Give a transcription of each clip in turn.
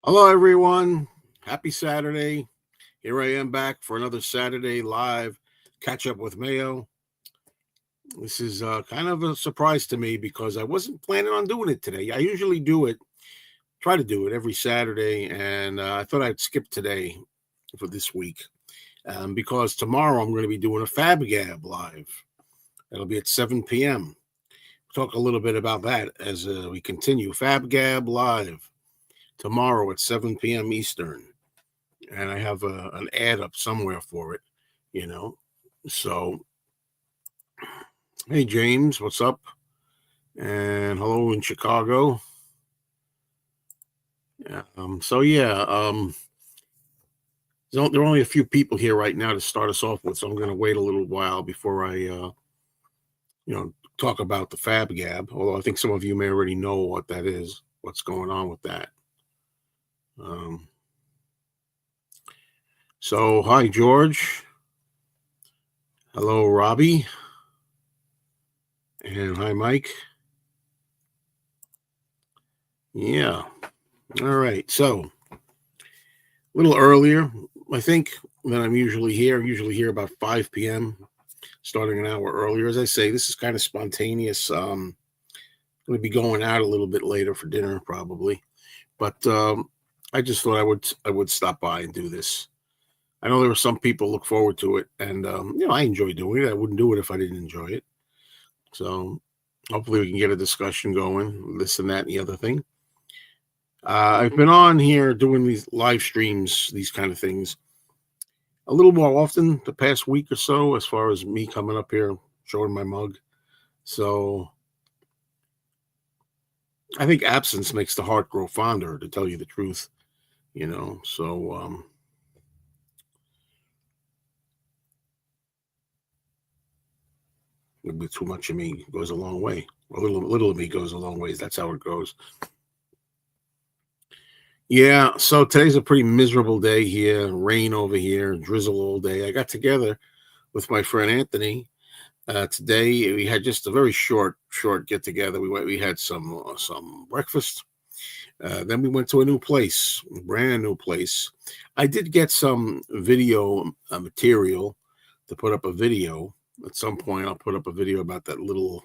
Hello, everyone. Happy Saturday. Here I am back for another Saturday live catch up with Mayo. This is kind of a surprise to me because I wasn't planning on doing it today. I usually try to do it every Saturday, and I thought I'd skip today for this week because tomorrow I'm going to be doing a Fab Gab live. It'll be at 7 p.m. Talk a little bit about that as we continue. Fab Gab live tomorrow at 7 p.m. Eastern. And I have an ad up somewhere for it, you know. So, hey, James, what's up? And hello in Chicago. There are only a few people here right now to start us off with, so I'm going to wait a little while before I talk about the Fab Gab. Although I think some of you may already know what that is, what's going on with that. So, hi, George. Hello, Robbie. And hi, Mike. Yeah. All right. So, a little earlier, I think, than I'm usually here. I'm usually here about 5 p.m., starting an hour earlier. As I say, this is kind of spontaneous. I'm going to be going out a little bit later for dinner, probably. But I just thought I would stop by and do this. I know there were some people look forward to it, and I enjoy doing it. I wouldn't do it if I didn't enjoy it. So hopefully we can get a discussion going, this and that and the other thing. I've been on here doing these live streams, these kind of things, a little more often the past week or so, as far as me coming up here, showing my mug. So I think absence makes the heart grow fonder, to tell you the truth, So, a bit too much of me goes a long way. A little of me goes a long ways. That's how it goes. Yeah, so today's a pretty miserable day here. Rain over here, drizzle all day. I got together with my friend Anthony. Today we had just a very short get together. We had some breakfast. Then we went to a new place, a brand new place. I did get some video material to put up a video. At some point, I'll put up a video about that little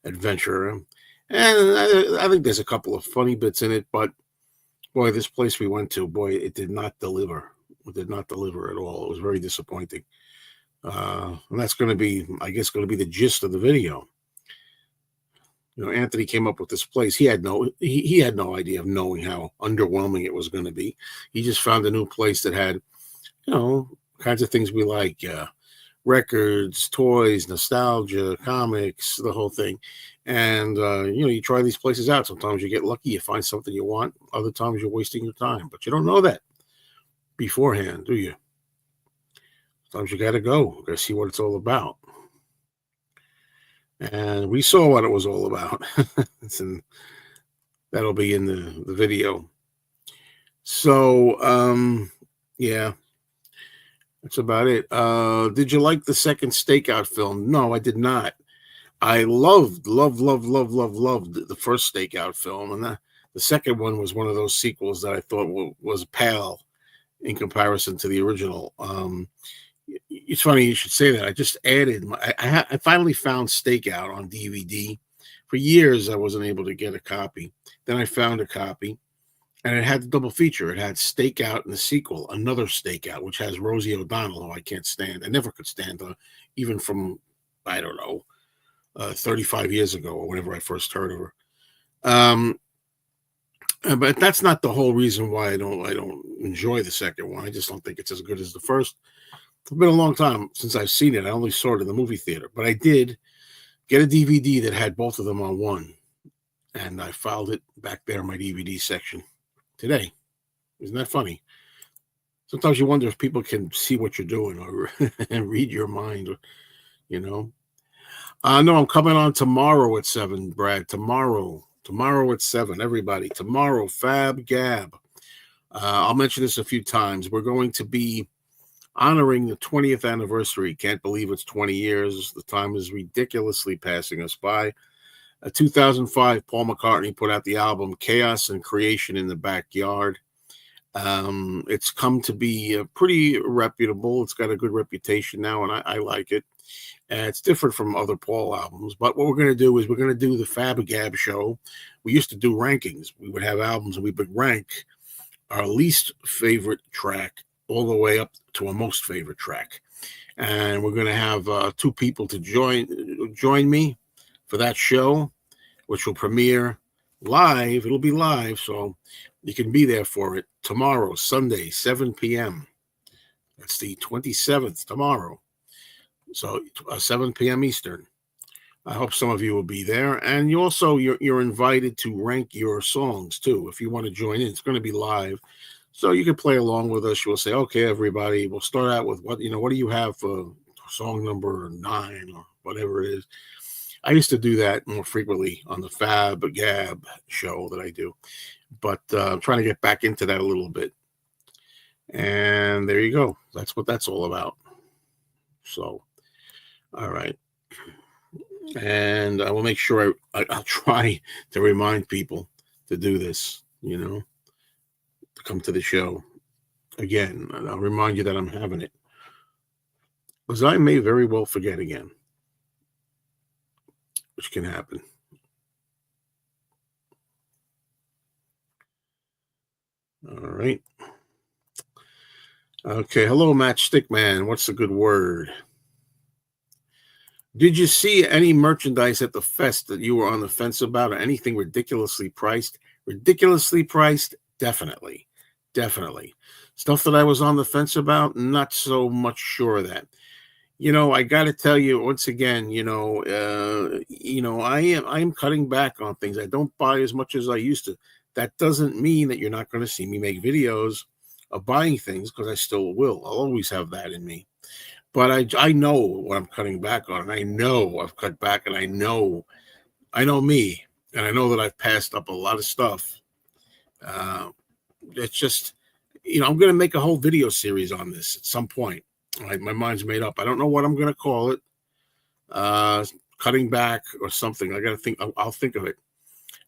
adventure. And I think there's a couple of funny bits in it, but boy, this place we went to, it did not deliver. It did not deliver at all. It was very disappointing. And that's going to be, I guess, going to be the gist of the video. Anthony came up with this place. He had no idea of knowing how underwhelming it was going to be. He just found a new place that had, kinds of things we like, records, toys, nostalgia, comics, the whole thing. And, you try these places out. Sometimes you get lucky, you find something you want. Other times you're wasting your time, but you don't know that beforehand, do you? Sometimes you got to go see what it's all about. And we saw what it was all about. And that'll be in the video. So, yeah, that's about it. Did you like the second Stakeout film? No, I did not. I loved the first Stakeout film, and the second one was one of those sequels that I thought was pale in comparison to the original. It's funny you should say that. I just added. I finally found Stakeout on DVD. For years, I wasn't able to get a copy. Then I found a copy, and it had the double feature. It had Stakeout and the sequel, Another Stakeout, which has Rosie O'Donnell, who I can't stand. I never could stand her, even from, I don't know, 35 years ago or whenever I first heard of her. But that's not the whole reason why I don't enjoy the second one. I just don't think it's as good as the first. It's been a long time since I've seen it. I only saw it in the movie theater, but I did get a DVD that had both of them on one, and I filed it back there in my DVD section today. Isn't that funny? Sometimes you wonder if people can see what you're doing or and read your mind, No, I'm coming on tomorrow at 7, Brad. Tomorrow at 7, everybody. Tomorrow, Fab Gab. I'll mention this a few times. We're going to be honoring the 20th anniversary. Can't believe it's 20 years. The time is ridiculously passing us by. 2005, Paul McCartney put out the album Chaos and Creation in the Backyard. It's come to be pretty reputable. It's got a good reputation now, and I like it. And it's different from other Paul albums. But what we're going to do is we're going to do the Fab Gab show. We used to do rankings. We would have albums and we would rank our least favorite track all the way up to a most favorite track. And we're going to have two people to join me for that show, which will premiere live. It'll be live, so you can be there for it tomorrow, Sunday, 7 p.m. That's the 27th, tomorrow. So 7 p.m. Eastern. I hope some of you will be there. And you're invited to rank your songs, too, if you want to join in. It's going to be live. So you can play along with us. You'll say, okay, everybody, we'll start out with what do you have for song number 9 or whatever it is. I used to do that more frequently on the Fab Gab show that I do, but I'm trying to get back into that a little bit. And there you go. That's what that's all about. So, all right. And I will make sure I'll try to remind people to do this, to come to the show again. And I'll remind you that I'm having it, because I may very well forget again, which can happen. All right. Okay. Hello, Matchstick Man. What's a good word? Did you see any merchandise at the fest that you were on the fence about, or anything ridiculously priced? Ridiculously priced? Definitely. Definitely. Stuff that I was on the fence about, not so much sure of that. I got to tell you once again, I am cutting back on things. I don't buy as much as I used to. That doesn't mean that you're not going to see me make videos of buying things, because I still will. I'll always have that in me. But I know what I'm cutting back on, and I know I've cut back, and I know me, and I know that I've passed up a lot of stuff. It's just, I'm going to make a whole video series on this at some point. Right, my mind's made up. I don't know what I'm going to call it. Cutting back or something. I got to think. I'll think of it.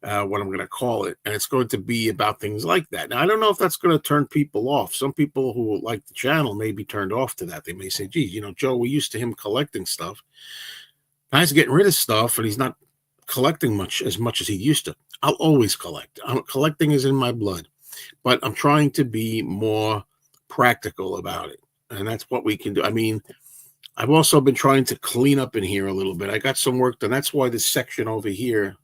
What I'm going to call it, and it's going to be about things like that. Now, I don't know if that's going to turn people off. Some people who like the channel may be turned off to that. They may say, "Geez, Joe, we're used to him collecting stuff. Now he's getting rid of stuff, and he's not collecting as much as he used to." I'll always collect. Collecting is in my blood, but I'm trying to be more practical about it, and that's what we can do. I mean, I've also been trying to clean up in here a little bit. I got some work done. That's why this section over here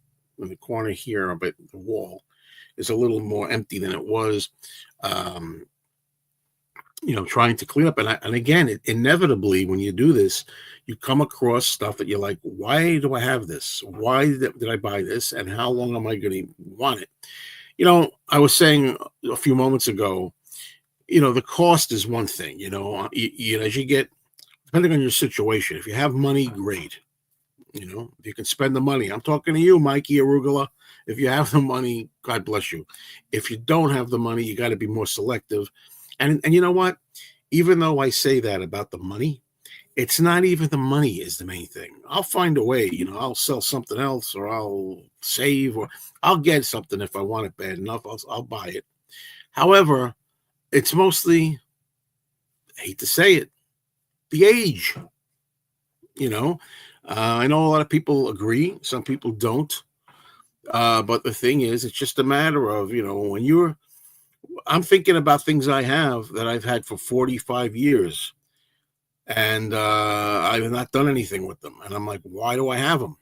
in the corner here up at the wall is a little more empty than it was. Trying to clean up. And again, inevitably, when you do this, you come across stuff that you're like, why do I have this? Why did I buy this? And how long am I going to want it? I was saying a few moments ago, the cost is one thing, as you get, depending on your situation. If you have money, great. If you can spend the money. I'm talking to you, Mikey Arugula. If you have the money, God bless you. If you don't have the money, you got to be more selective. And you know what? Even though I say that about the money, it's not even the money is the main thing. I'll find a way. I'll sell something else, or I'll save, or I'll get something if I want it bad enough. I'll buy it. However, it's mostly, I hate to say it, the age. I know a lot of people agree. Some people don't. But the thing is, it's just a matter of, I'm thinking about things I have that I've had for 45 years. And I've not done anything with them. And I'm like, why do I have them?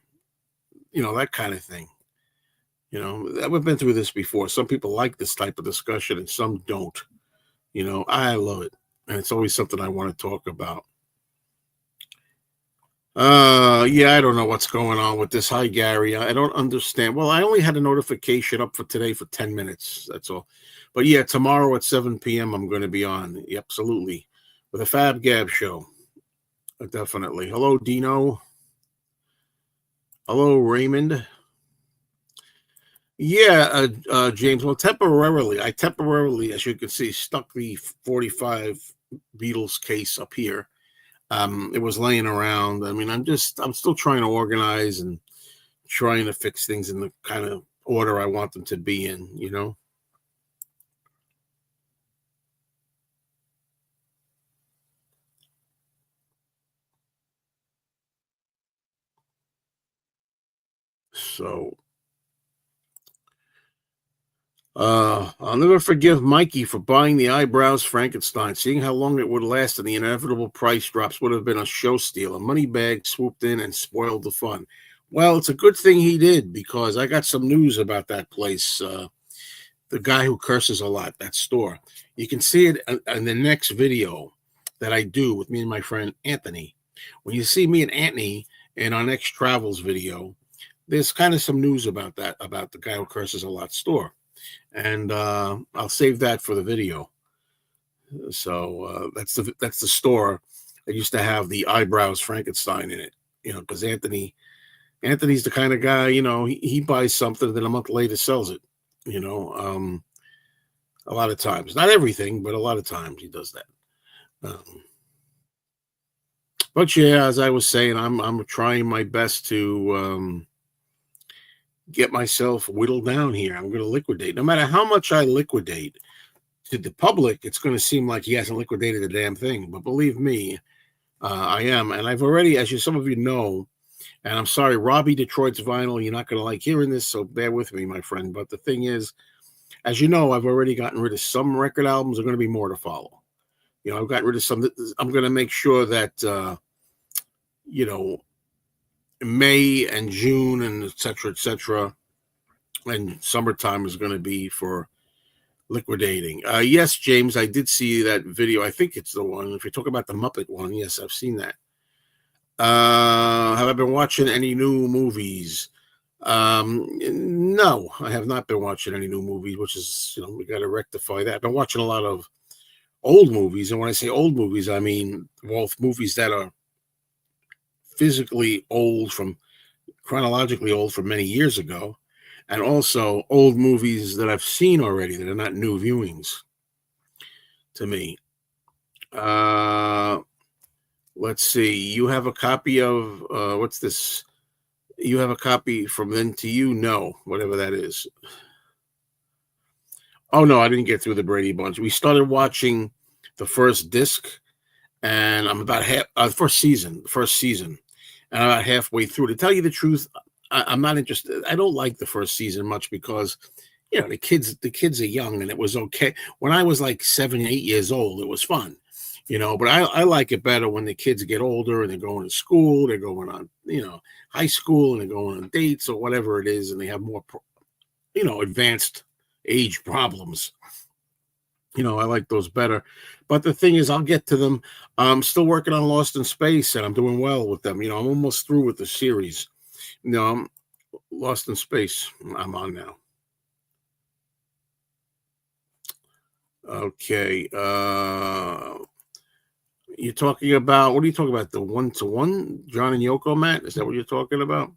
That kind of thing. We've been through this before. Some people like this type of discussion and some don't. I love it. And it's always something I want to talk about. Yeah, I don't know what's going on with this. Hi, Gary. I don't understand. Well, I only had a notification up for today for 10 minutes. That's all. But yeah, tomorrow at 7 p.m. I'm going to be on. Absolutely. With a Fab Gab show. Definitely. Hello, Dino. Hello, Raymond. Yeah, James. Well, I temporarily, as you can see, stuck the 45 Beatles case up here. It was laying around. I mean, I'm still trying to organize and trying to fix things in the kind of order I want them to be in, So I'll never forgive Mikey for buying the eyebrows Frankenstein. Seeing how long it would last and the inevitable price drops would have been a show steal. A money bag swooped in and spoiled the fun. Well, it's a good thing he did, because I got some news about that place. The guy who curses a lot, that store. You can see it in the next video that I do with me and my friend Anthony. When you see me and Anthony in our next travels video, there's kind of some news about that, about the guy who curses a lot store. And I'll save that for the video. So that's the store that used to have the eyebrows Frankenstein in it. Because Anthony's the kind of guy, he buys something, then a month later sells it. A lot of times, not everything, but a lot of times he does that. But yeah, as I was saying, I'm trying my best to get myself whittled down here. I'm going to liquidate. No matter how much I liquidate, to the public, it's going to seem like he hasn't liquidated a damn thing. But believe me, I am. And I've already, as some of you know, and I'm sorry, Robbie Detroit's vinyl, you're not going to like hearing this, so bear with me, my friend. But the thing is, as you know, I've already gotten rid of some record albums. There are going to be more to follow. I've gotten rid of some. I'm going to make sure that, May and June and et cetera, and summertime is going to be for liquidating. Yes, James, I did see that video. I think it's the one. If you're talking about the Muppet one, yes, I've seen that. Have I been watching any new movies? No, I have not been watching any new movies, which is, we got to rectify that. I've been watching a lot of old movies. And when I say old movies, I mean both movies that are physically old, from chronologically old from many years ago, and also old movies that I've seen already that are not new viewings to me. Let's see. You have a copy of, what's this? You have a copy from Then to You? No, whatever that is. Oh, no, I didn't get through the Brady Bunch. We started watching the first disc, and I'm about first season, and I'm about halfway through. To tell you the truth, I'm not interested. I don't like the first season much because, the kids are young, and it was okay. When I was like 7, 8 years old, it was fun, but I like it better when the kids get older and they're going to school, they're going on, high school, and they're going on dates or whatever it is, and they have more, advanced age problems. I like those better. But the thing is, I'll get to them. I'm still working on Lost in Space, and I'm doing well with them. I'm almost through with the series. I'm Lost in Space. I'm on now. Okay. You're talking about, what are you talking about? The 1-to-1, John and Yoko, Matt? Is that what you're talking about?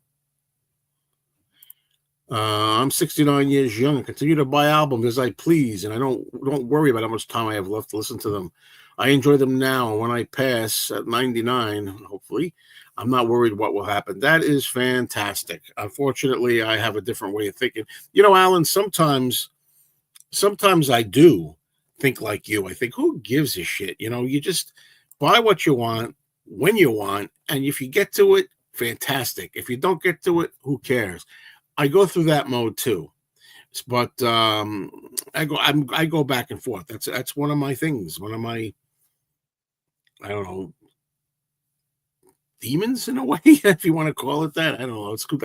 I'm 69 years young and continue to buy albums as I please, and I don't worry about how much time I have left to listen to them. I enjoy them now. When I pass at 99, hopefully, I'm not worried what will happen. That is fantastic. Unfortunately, I have a different way of thinking. Alan, sometimes I do think like you. I think, who gives a shit? You just buy what you want when you want, and if you get to it, fantastic. If you don't get to it, who cares? I go through that mode too, but I go back and forth. That's one of my things. One of my, I don't know, demons in a way, if you want to call it that. I don't know. It's a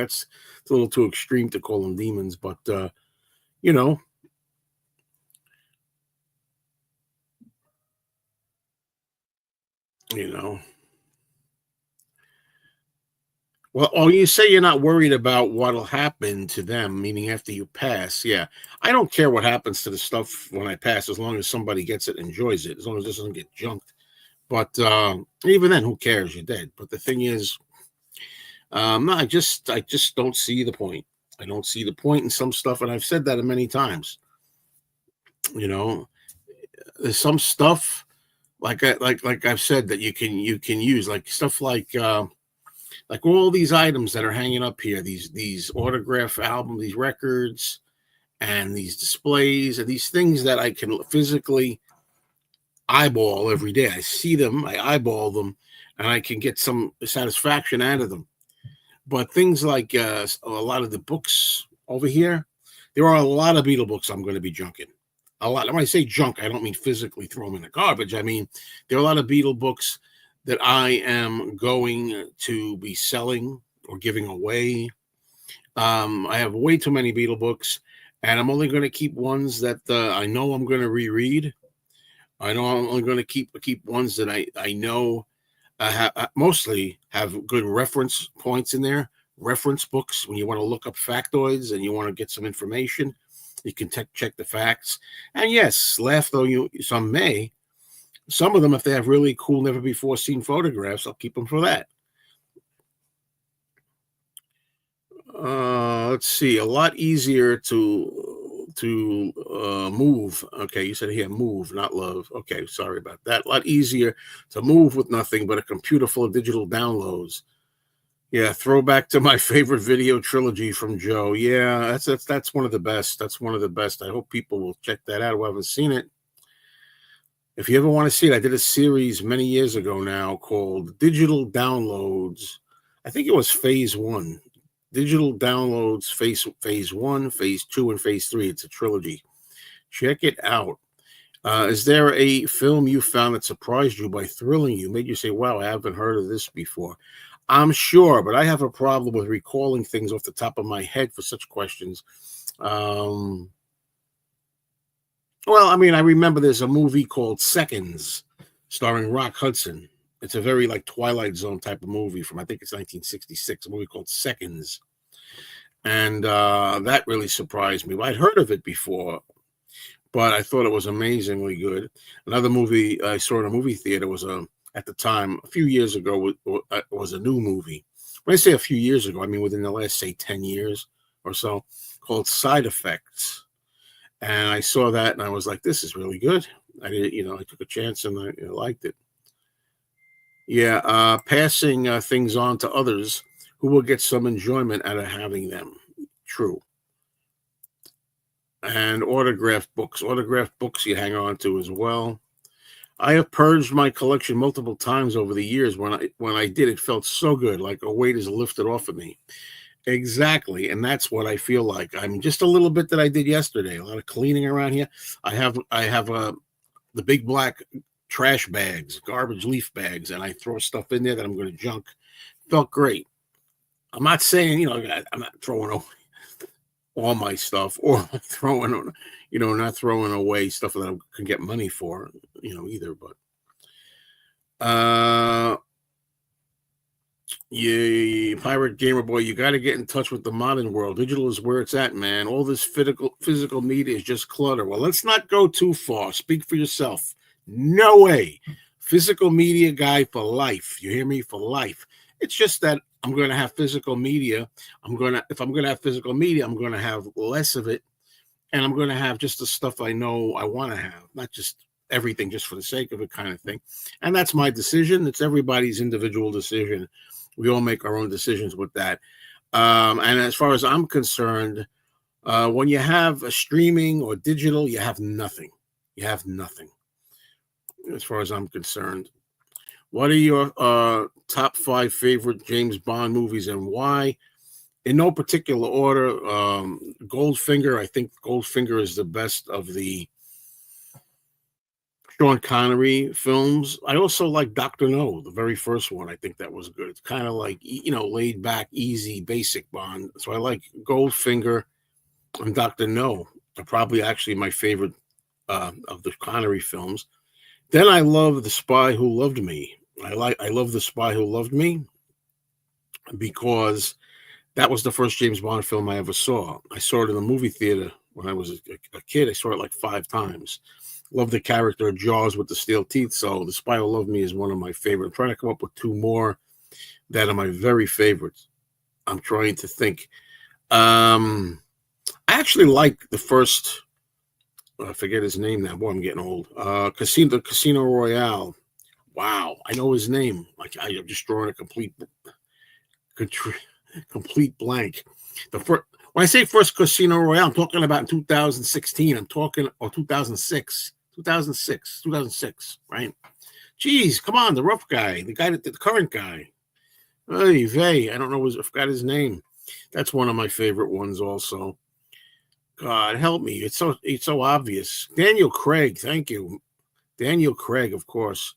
little too extreme to call them demons, but you know. Well, you say you're not worried about what'll happen to them, meaning after you pass. Yeah, I don't care what happens to the stuff when I pass, as long as somebody gets it, enjoys it, as long as it doesn't get junked. But even then, who cares? You're dead. But the thing is, no, I just don't see the point. I don't see the point in some stuff, and I've said that many times. There's some stuff like I've said that you can use, like stuff like all these items that are hanging up here, these autograph albums, these records, and these displays, and these things that I can physically eyeball every day. I see them, I eyeball them, and I can get some satisfaction out of them. But things like a lot of the books over here, there are a lot of Beatle books I'm going to be junking. A lot. When I say junk, I don't mean physically throw them in the garbage. I mean, there are a lot of Beatle books that I am going to be selling or giving away. I have way too many Beatle books, and I'm only going to keep ones that I know I'm going to reread. I know I'm only going to keep ones that I know mostly have good reference points in there. Reference books when you want to look up factoids and you want to get some information, you can check the facts. And yes, laugh though some may. Some of them, if they have really cool, never before seen photographs, I'll keep them for that. Let's see. A lot easier to move. Okay, you said here move, not love. Okay, sorry about that. A lot easier to move with nothing but a computer full of digital downloads. Yeah, throwback to my favorite video trilogy from Joe. Yeah, that's one of the best. That's one of the best. I hope people will check that out who haven't seen it. If you ever want to see it, I did a series many years ago now called Digital Downloads. I think it was Phase 1. Digital Downloads Phase 1, Phase 2, and Phase 3. It's a trilogy. Check it out. Is there a film you found that surprised you by thrilling you, made you say, wow, I haven't heard of this before? I'm sure, but I have a problem with recalling things off the top of my head for such questions. Well, I mean, I remember there's a movie called Seconds starring Rock Hudson. It's a very like Twilight Zone type of movie from, I think it's 1966, a movie called Seconds. And that really surprised me. I'd heard of it before, but I thought it was amazingly good. Another movie I saw in a movie theater was at the time, a few years ago, was a new movie. When I say a few years ago, I mean within the last, say, 10 years or so, called Side Effects. And I saw that and I was like, this is really good. I did, I took a chance and I liked it. Yeah, passing things on to others who will get some enjoyment out of having them. True. And autographed books you hang on to as well. I have purged my collection multiple times over the years. When I did, it felt so good, like a weight is lifted off of me. Exactly, and that's what I feel like. I'm just a little bit that I did yesterday. A lot of cleaning around here. I have the big black trash bags, garbage leaf bags, and I throw stuff in there that I'm going to junk. Felt great. I'm not saying I'm not throwing away all my stuff or throwing not throwing away stuff that I can get money for either. But yeah, Pirate Gamer Boy, you got to get in touch with the modern world. Digital is where it's at, man. All this physical media is just clutter. Well, let's not go too far. Speak for yourself. No way. Physical media guy for life. You hear me? For life. It's just that I'm going to have physical media. If I'm going to have physical media, I'm going to have less of it. And I'm going to have just the stuff I know I want to have, not just everything just for the sake of it kind of thing. And that's my decision. It's everybody's individual decision. We all make our own decisions with that. And as far as I'm concerned, when you have a streaming or digital, you have nothing. You have nothing. As far as I'm concerned. What are your top 5 favorite James Bond movies and why? In no particular order. Goldfinger. I think Goldfinger is the best of the Sean Connery films. I also like Dr. No, the very first one. I think that was good. It's kind of like, laid back, easy, basic Bond. So I like Goldfinger and Dr. No. They're probably actually my favorite of the Connery films. Then I love The Spy Who Loved Me. I love The Spy Who Loved Me because that was the first James Bond film I ever saw. I saw it in the movie theater when I was a kid. I saw it like 5 times. Love the character of Jaws with the steel teeth. So The Spy Who Loved Me is one of my favorite. I'm trying to come up with 2 more that are my very favorites. I'm trying to think. I actually like the first, I forget his name now. Boy, I'm getting old. Casino Royale. Wow, I know his name. Like I'm just drawing a complete blank. When I say first Casino Royale, I'm talking about in 2016. I'm talking, or 2006, right? Geez, come on, the rough guy, the current guy. Hey, Vey. I don't know. I forgot his name. That's one of my favorite ones. Also, God help me. It's so obvious. Daniel Craig. Thank you, Daniel Craig, of course.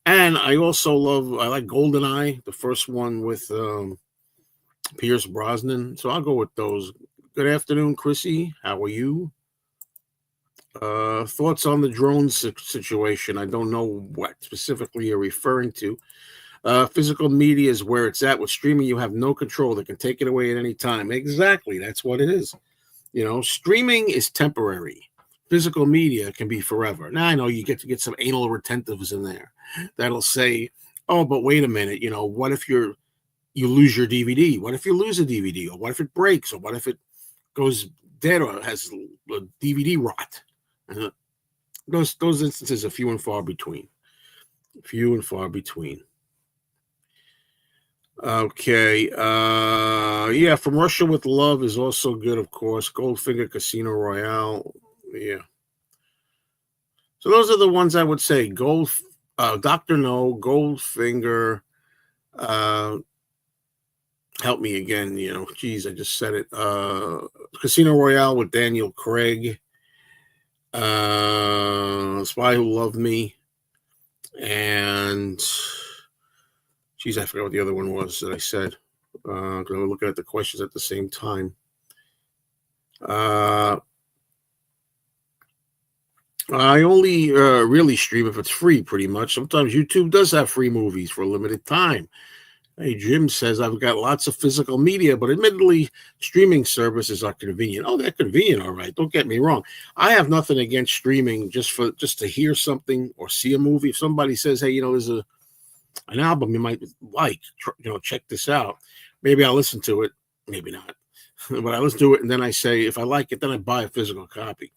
And I like GoldenEye, the first one with Pierce Brosnan. So I'll go with those. Good afternoon, Chrissy. How are you? Thoughts on the drone situation? I don't know what specifically you're referring to. Physical media is where it's at. With streaming, you have no control. They can take it away at any time. Exactly. That's what it is. Streaming is temporary. Physical media can be forever. Now I know you get to get some anal retentives in there that'll say, "Oh, but wait a minute. What if you lose your DVD? What if you lose a DVD? Or what if it breaks? Or what if it goes dead or has a DVD rot?" Uh, those instances are few and far between. Few and far between. Okay. Yeah, From Russia with Love is also good, of course. Goldfinger Casino Royale. Yeah. So those are the ones I would say. Dr. No, Goldfinger, uh, help me again, geez, I just said it. Casino Royale with Daniel Craig. Spy Who Loved Me. And geez, I forgot what the other one was that I said. Because I'm looking at the questions at the same time. I only really stream if it's free, pretty much. Sometimes YouTube does have free movies for a limited time. Hey, Jim says, I've got lots of physical media, but admittedly, streaming services are convenient. Oh, they're convenient, all right. Don't get me wrong. I have nothing against streaming just to hear something or see a movie. If somebody says, hey, there's an album you might like, check this out. Maybe I'll listen to it. Maybe not. But I listen to it, and then I say, if I like it, then I buy a physical copy.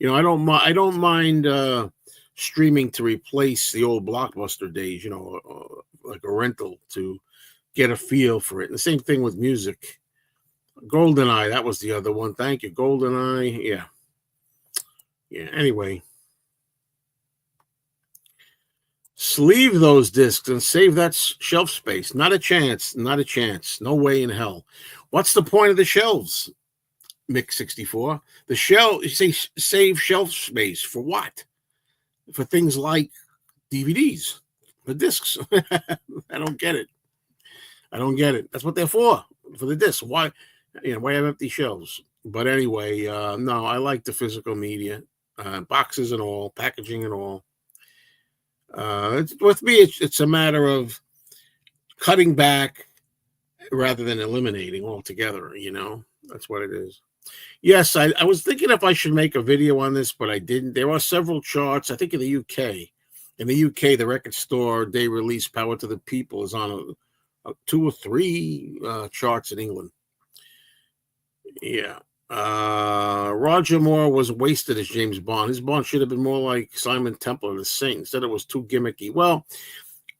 I don't mind streaming to replace the old Blockbuster days, like a rental to get a feel for it. And the same thing with music. GoldenEye, that was the other one. Thank you, GoldenEye. Yeah. Yeah. Anyway, sleeve those discs and save that shelf space. Not a chance. Not a chance. No way in hell. What's the point of the shelves? Mick 64. The shelf, you say save shelf space for what? For things like DVDs, for discs. I don't get it. I don't get it. That's what they're for the discs. Why have empty shelves? But anyway, no, I like the physical media, boxes and all, packaging and all. With me, it's a matter of cutting back rather than eliminating altogether. That's what it is. Yes, I was thinking if I should make a video on this, but I didn't. There are several charts. I think in the UK. In the UK, the Record Store Day Release Power to the People is on a 2 or 3 charts in England. Yeah. Roger Moore was wasted as James Bond. His Bond should have been more like Simon Temple or the Saint. Instead, it was too gimmicky. Well,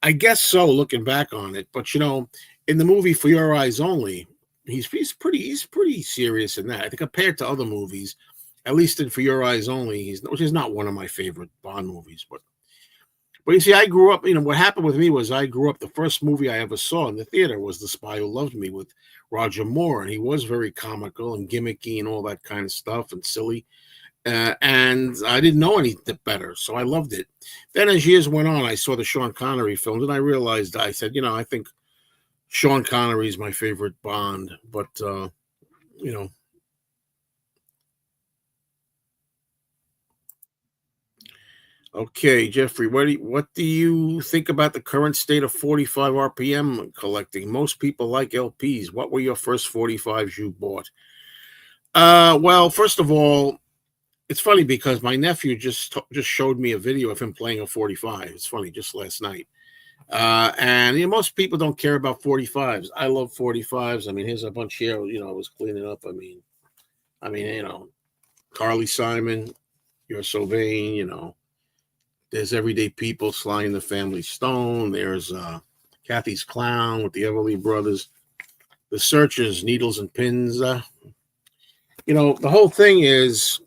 I guess so, looking back on it. But in the movie For Your Eyes Only, he's pretty serious in that. I think compared to other movies, at least in For Your Eyes Only, which is not one of my favorite Bond movies. But you see, I grew up. What happened with me was I grew up. The first movie I ever saw in the theater was The Spy Who Loved Me with Roger Moore, and he was very comical and gimmicky and all that kind of stuff and silly. And I didn't know any better, so I loved it. Then, as years went on, I saw the Sean Connery films, and I realized, I said, I think Sean Connery is my favorite Bond, but Okay, Jeffrey, what do you think about the current state of 45 RPM collecting? Most people like LPs. What were your first 45s you bought? Well, first of all, it's funny because my nephew just showed me a video of him playing a 45. It's funny, just last night. And most people don't care about 45s. I love 45s. I mean, here's a bunch here. I was cleaning up. I mean, Carly Simon, You're So Vain. There's Everyday People, Sly and the Family Stone. There's Kathy's Clown with the Everly Brothers. The Searchers, Needles and Pins. The whole thing is,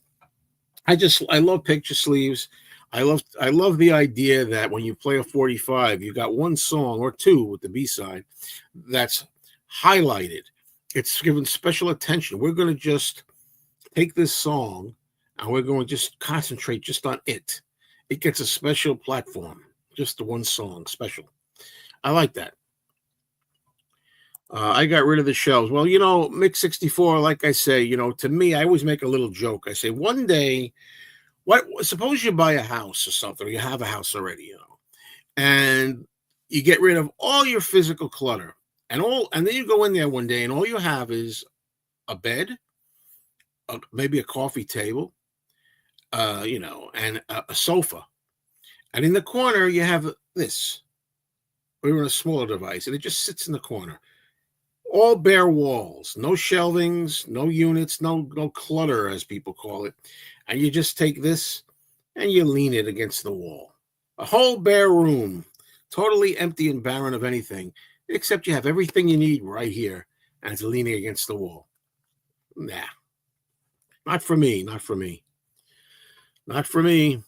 I love picture sleeves. I love the idea that when you play a 45, you got one song or two with the B side that's highlighted. It's given special attention. We're going to just take this song and we're going to just concentrate just on it. It gets a special platform, just the one song special. I like that. I got rid of the shelves. Well, Mix 64, like I say, to me, I always make a little joke. I say, one day, suppose you buy a house or something, or you have a house already, and you get rid of all your physical clutter and then you go in there one day and all you have is a bed, maybe a coffee table, and a sofa. And in the corner, you have this, or even a smaller device, and it just sits in the corner. All bare walls, no shelvings, no units, no clutter, as people call it. And you just take this and you lean it against the wall. A whole bare room, totally empty and barren of anything, except you have everything you need right here, and it's leaning against the wall. Nah, not for me. Not for me. Not for me.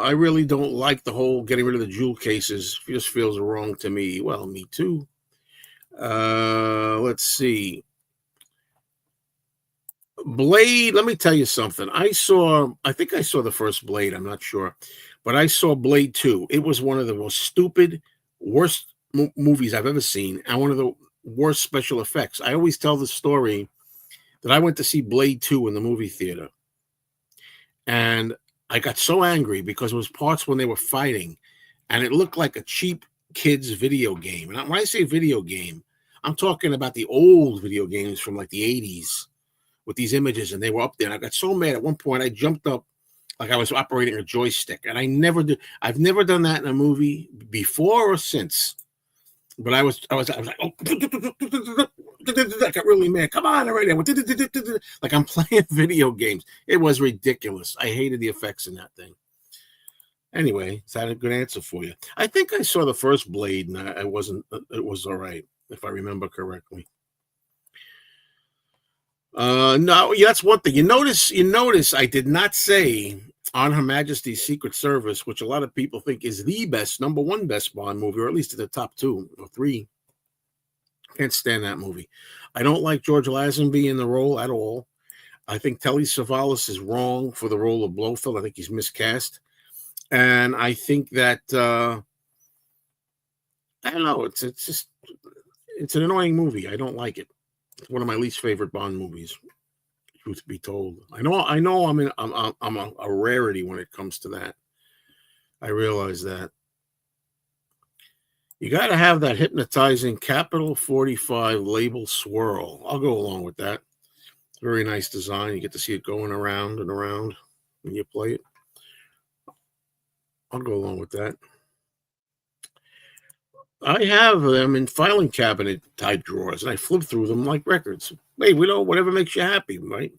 I really don't like the whole getting rid of the jewel cases. It just feels wrong to me. Well, me too. Let's see. Blade, let me tell you something. I think I saw the first Blade, I'm not sure, but I saw Blade 2. It was one of the most stupid, worst movies I've ever seen, and one of the worst special effects. I always tell the story that I went to see Blade 2 in the movie theater, and I got so angry because it was parts when they were fighting, and it looked like a cheap kids video game. And when I say video game, I'm talking about the old video games from like the 80s with these images, and they were up there. And I got so mad at one point, I jumped up like I was operating a joystick, and I never do. I've never done that in a movie before or since. But I was like, oh, I got really mad. Come on already! Like I'm playing video games. It was ridiculous. I hated the effects in that thing. Anyway, is that a good answer for you? I think I saw the first Blade, and I wasn't. It was all right, if I remember correctly. No, yeah, that's one thing. You notice I did not say on Her Majesty's Secret Service, which a lot of people think is the best, number one best Bond movie, or at least in the top two or three. Can't stand that movie. I don't like George Lazenby in the role at all. I think Telly Savalas is wrong for the role of Blofeld. I think he's miscast. And I think that I don't know, it's an annoying movie. I don't like it. It's one of my least favorite Bond movies. Truth be told, I know, I'm a rarity when it comes to that. I realize that you got to have that hypnotizing Capital 45 label swirl. I'll go along with that. Very nice design. You get to see it going around and around when you play it. I'll go along with that. I have them in filing cabinet type drawers, and I flip through them like records. Hey, whatever makes you happy, right?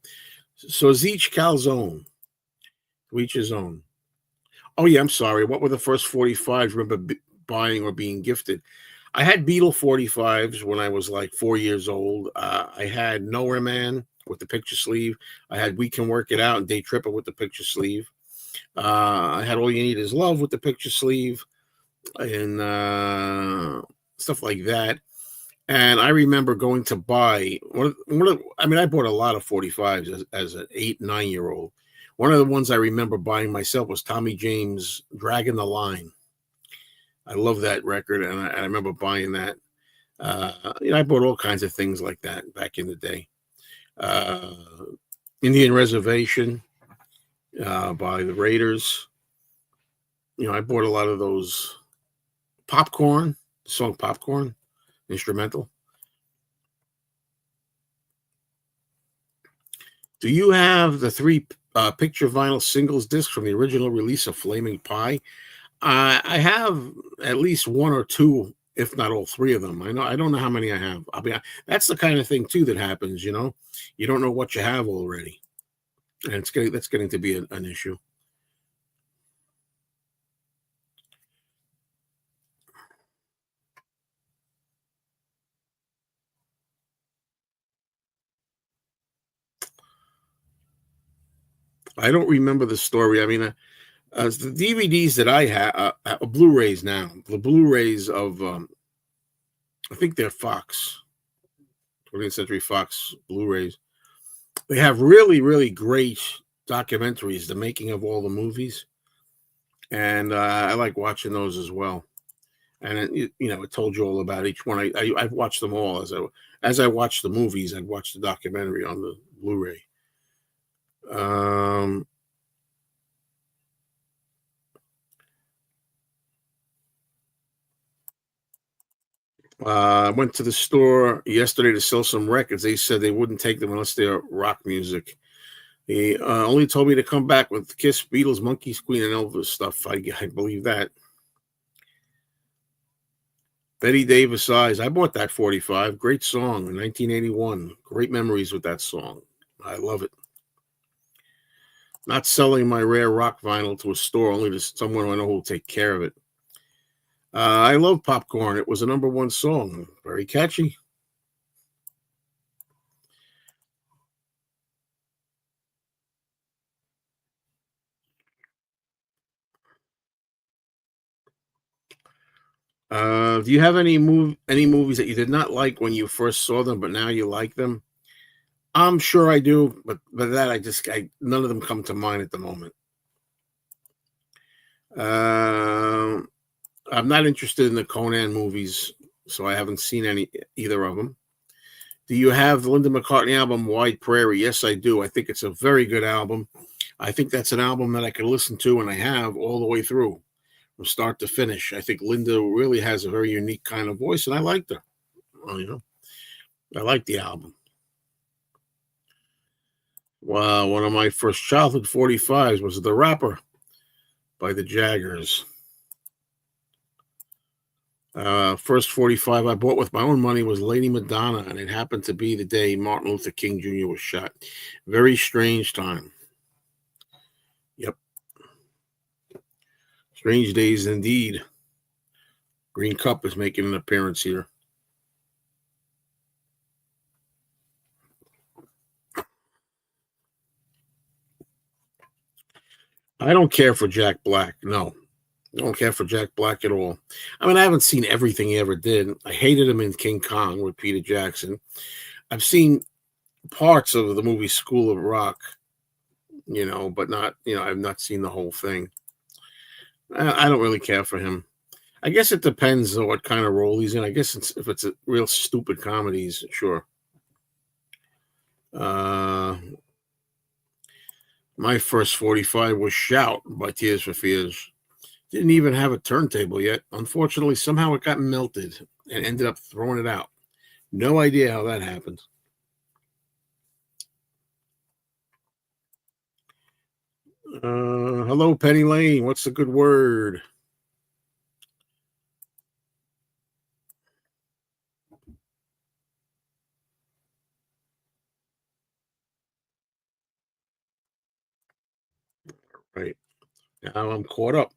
So each calzone, to each his own. Oh yeah, I'm sorry. What were the first 45s? Remember buying or being gifted? I had Beetle 45s when I was like 4 years old. I had Nowhere Man with the picture sleeve. I had We Can Work It Out and Day Tripper with the picture sleeve. I had All You Need Is Love with the picture sleeve and stuff like that. And I remember going to buy I bought a lot of 45s as an 8, 9 year old. One of the ones I remember buying myself was Tommy James' Dragging the Line. I love that record, and I remember buying that. I bought all kinds of things like that back in the day. Uh, Indian Reservation by the Raiders. I bought a lot of those. Popcorn, the song Popcorn, instrumental. Do you have the three picture vinyl singles discs from the original release of Flaming Pie? I have at least one or two, if not all three of them. I don't know how many I have. That's the kind of thing too that happens. You don't know what you have already, and that's getting to be an issue. I don't remember the story. I mean, the DVDs that I have, Blu-rays now, the Blu-rays of, I think they're Fox, 20th Century Fox Blu-rays. They have really, really great documentaries, the making of all the movies, and I like watching those as well. And it told you all about each one. I've watched them all as I watched the movies. I'd watch the documentary on the Blu-ray. Um, I went to the store yesterday to sell some records. They said they wouldn't take them unless they're rock music. He only told me to come back with Kiss, Beatles, Monkeys, Queen, and Elvis stuff. I believe that. Betty Davis Eyes. I bought that 45. Great song in 1981. Great memories with that song. I love it. Not selling my rare rock vinyl to a store, only to someone I know who will take care of it. I love Popcorn. It was a number one song. Very catchy. Do you have any movies that you did not like when you first saw them, but now you like them? I'm sure I do, but that none of them come to mind at the moment. Uh, I'm not interested in the Conan movies, so I haven't seen either of them. Do you have the Linda McCartney album Wide Prairie? Yes, I do. I think it's a very good album. I think that's an album that I can listen to, and I have all the way through from start to finish. I think Linda really has a very unique kind of voice, and I liked her. Well, I like the album. Wow, one of my first childhood 45s was The Rapper by the Jaggers. First 45 I bought with my own money was Lady Madonna, and it happened to be the day Martin Luther King Jr. was shot. Very strange time. Yep. Strange days indeed. Green Cup is making an appearance here. I don't care for Jack Black. No, I don't care for Jack Black at all. I mean, I haven't seen everything he ever did. I hated him in King Kong with Peter Jackson. I've seen parts of the movie School of Rock, but not, I've not seen the whole thing. I don't really care for him. I guess it depends on what kind of role he's in. I guess if it's a real stupid comedies, sure. My first 45 was Shout by Tears for Fears. Didn't even have a turntable yet. Unfortunately, somehow it got melted and ended up throwing it out. No idea how that happened. Hello, Penny Lane. What's a good word? Right. Now I'm caught up.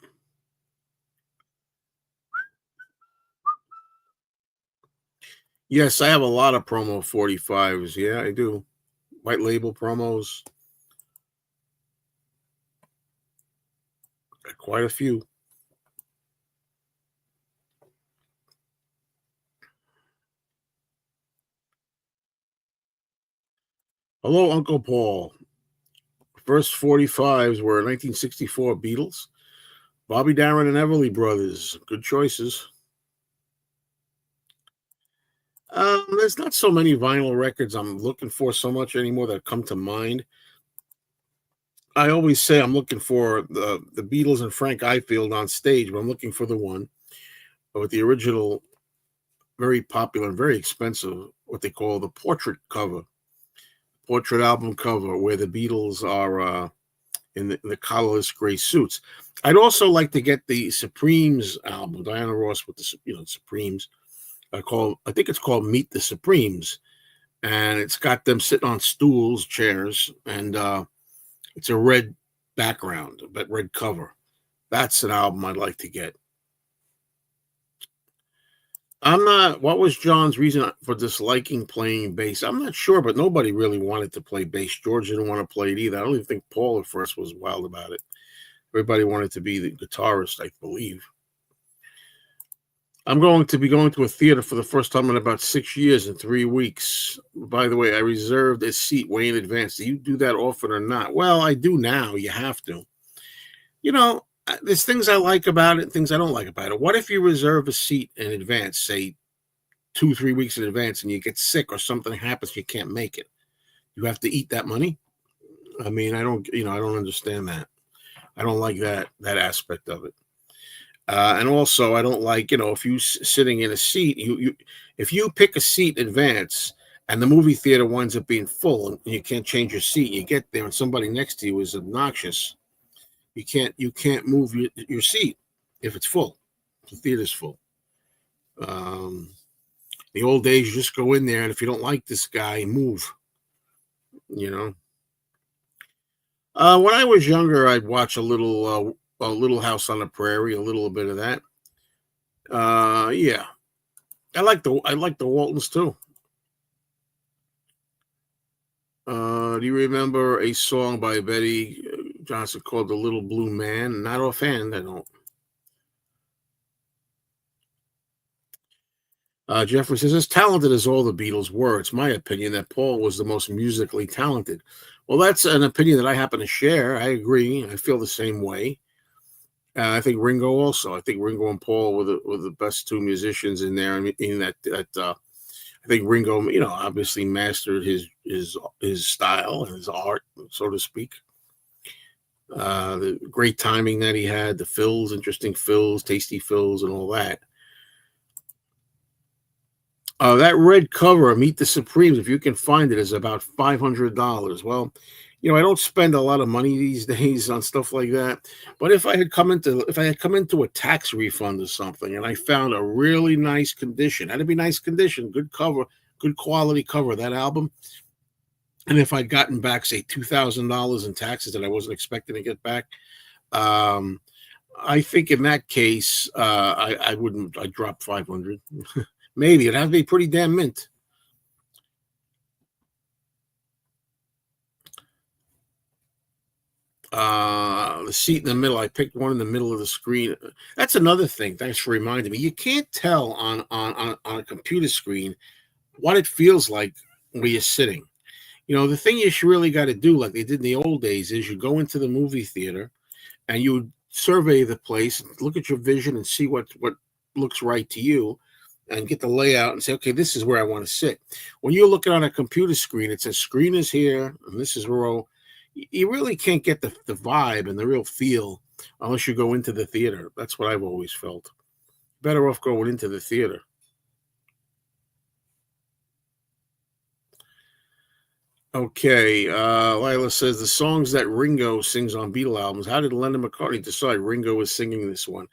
Yes, I have a lot of promo 45s. Yeah, I do. White label promos. Quite a few. Hello, Uncle Paul. First 45s were 1964 Beatles, Bobby Darin and Everly Brothers. Good choices. There's not so many vinyl records I'm looking for so much anymore that come to mind. I always say I'm looking for the Beatles and Frank Ifield on stage, but I'm looking for the one with the original, very popular and very expensive, what they call the portrait album cover, where the Beatles are in the collarless gray suits. I'd also like to get the Supremes album, Diana Ross with the Supremes. I think it's called Meet the Supremes, and it's got them sitting on stools, chairs, and it's a red background, but red cover. That's an album I'd like to get. I'm not. What was John's reason for disliking playing bass? I'm not sure, but nobody really wanted to play bass. George didn't want to play it either. I don't even think Paul at first was wild about it. Everybody wanted to be the guitarist, I believe. I'm going to be going to a theater for the first time in about 6 years in 3 weeks. By the way, I reserved a seat way in advance. Do you do that often or not? Well, I do now. You have to. There's things I like about it and things I don't like about it. What if you reserve a seat in advance, say 2, 3 weeks in advance, and you get sick or something happens, you can't make it? You have to eat that money. I mean, I don't understand that. I don't like that aspect of it. And also, I don't like, if you sitting in a seat, if you pick a seat in advance and the movie theater winds up being full and you can't change your seat, you get there and somebody next to you is obnoxious. You can't move your seat if it's full. The theater's full. The old days, you just go in there, and if you don't like this guy, move. You know. When I was younger, I'd watch a Little House on the Prairie, a little bit of that. Yeah, I like the Waltons too. Do you remember a song by Betty Johnson called "The Little Blue Man"? Not offhand, I don't. Jeffrey says, as talented as all the Beatles were, it's my opinion that Paul was the most musically talented. Well, that's an opinion that I happen to share. I agree. I feel the same way. I think Ringo also. I think Ringo and Paul were the best two musicians in there. I mean, in that I think Ringo, obviously mastered his style and his art, so to speak. The great timing that he had, the fills, interesting fills, tasty fills, and all that. That red cover, Meet the Supremes, if you can find it, is about $500. Well, I don't spend a lot of money these days on stuff like that. But if I had come into a tax refund or something, and I found a really nice condition, that'd be nice condition, good cover, good quality cover, that album. And if I'd gotten back, say, $2,000 in taxes that I wasn't expecting to get back, um, I think in that case, I wouldn't. I'd drop 500. Maybe it'd have to be pretty damn mint. The seat in the middle. I picked one in the middle of the screen. That's another thing. Thanks for reminding me. You can't tell on a computer screen what it feels like where you're sitting. The thing you really got to do, like they did in the old days, is you go into the movie theater and you survey the place, look at your vision, and see what looks right to you, and get the layout and say, okay, this is where I want to sit. When you're looking on a computer screen, it says screen is here, and this is row. You really can't get the vibe and the real feel unless you go into the theater. That's what I've always felt. Better off going into the theater. Okay, Lila says the songs that Ringo sings on Beatle albums. How did Lennon McCartney decide Ringo was singing this one?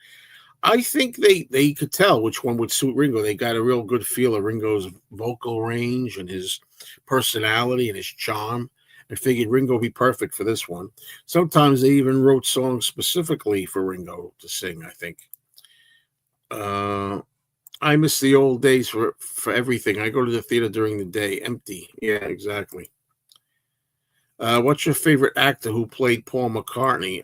I think they could tell which one would suit Ringo. They got a real good feel of Ringo's vocal range and his personality and his charm, and figured Ringo would be perfect for this one. Sometimes they even wrote songs specifically for Ringo to sing, I think. I miss the old days for everything. I go to the theater during the day, empty. Yeah, exactly. What's your favorite actor who played Paul McCartney?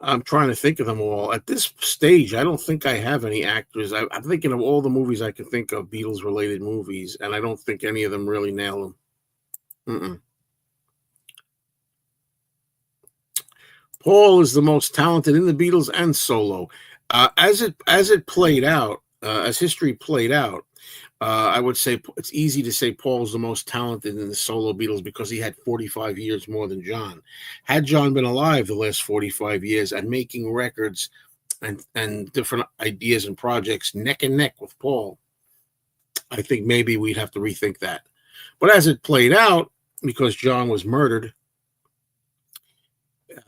I'm trying to think of them all. At this stage, I don't think I have any actors. I'm thinking of all the movies I can think of, Beatles-related movies, and I don't think any of them really nail them. Mm-mm. Paul is the most talented in the Beatles and solo. As played out, as history played out, I would say it's easy to say Paul's the most talented in the solo Beatles because he had 45 years more than John. Had John been alive the last 45 years and making records and different ideas and projects neck and neck with Paul, I think maybe we'd have to rethink that. But as it played out, because John was murdered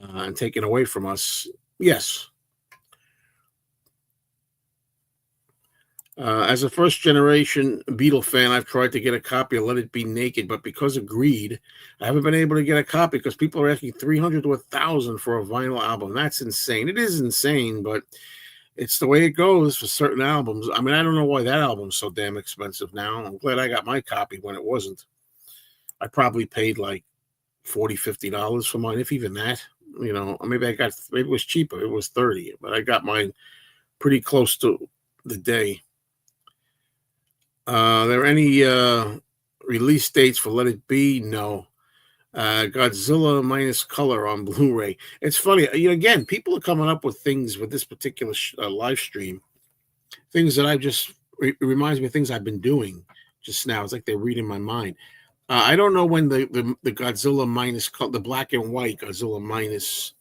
and taken away from us, yes. As a first generation Beatle fan, I've tried to get a copy of Let It Be Naked, but because of greed, I haven't been able to get a copy because people are asking $300 to $1,000 for a vinyl album. That's insane. It is insane, but It's the way it goes for certain albums. I mean, I don't know why that album's so damn expensive now. I'm glad I got my copy when it wasn't. I probably paid like $40, $50 for mine, if even that. You know, maybe it was cheaper. It was $30, but I got mine pretty close to the day. Are there any release dates for Let It Be? No. Godzilla minus color on Blu-ray. It's funny, again, people are coming up with things with this particular live stream, things that it reminds me of things I've been doing just now. It's like they're reading my mind. I don't know when the Godzilla minus the black and white Godzilla minus,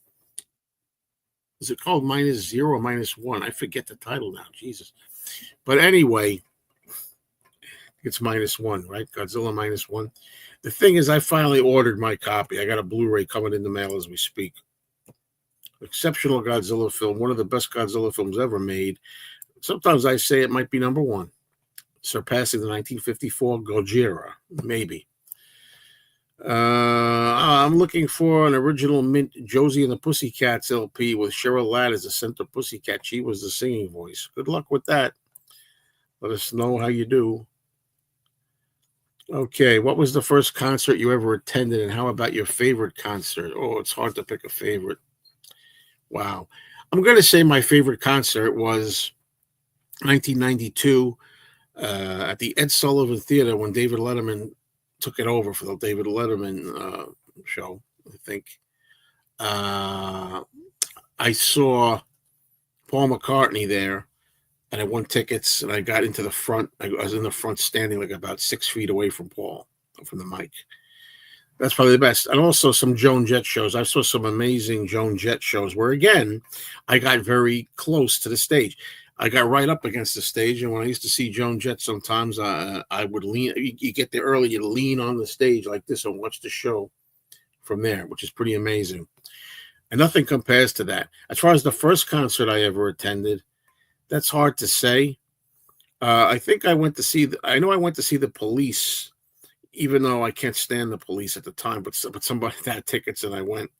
is it called minus zero or minus one? I forget the title now. Jesus. But anyway, it's minus one, right? Godzilla minus one. The thing is, I finally ordered my copy. I got a Blu-ray coming in the mail as we speak. Exceptional Godzilla film, one of the best Godzilla films ever made. Sometimes I say it might be number one, surpassing the 1954 Gojira, maybe. I'm looking for an original mint Josie and the Pussycats LP with Cheryl Ladd as the center Pussycat. She was the singing voice. Good luck with that. Let us know how you do. Okay, what was the first concert you ever attended, and how about your favorite concert? Oh, it's hard to pick a favorite. Wow. I'm going to say my favorite concert was 1992 at the Ed Sullivan Theater when David Letterman took it over for the David Letterman show, I think. I saw Paul McCartney there, and I won tickets, and I got into the front. I was in the front standing like about 6 feet away from Paul, from the mic. That's probably the best. And also some Joan Jett shows. I saw some amazing Joan Jett shows where, again, I got very close to the stage. I got right up against the stage, and when I used to see Joan Jett, sometimes I would lean. You get there early, you lean on the stage like this and watch the show from there, which is pretty amazing. And nothing compares to that. As far as the first concert I ever attended, that's hard to say. I think I went to see. I know I went to see the Police, even though I can't stand the Police at the time. But somebody had tickets, and I went.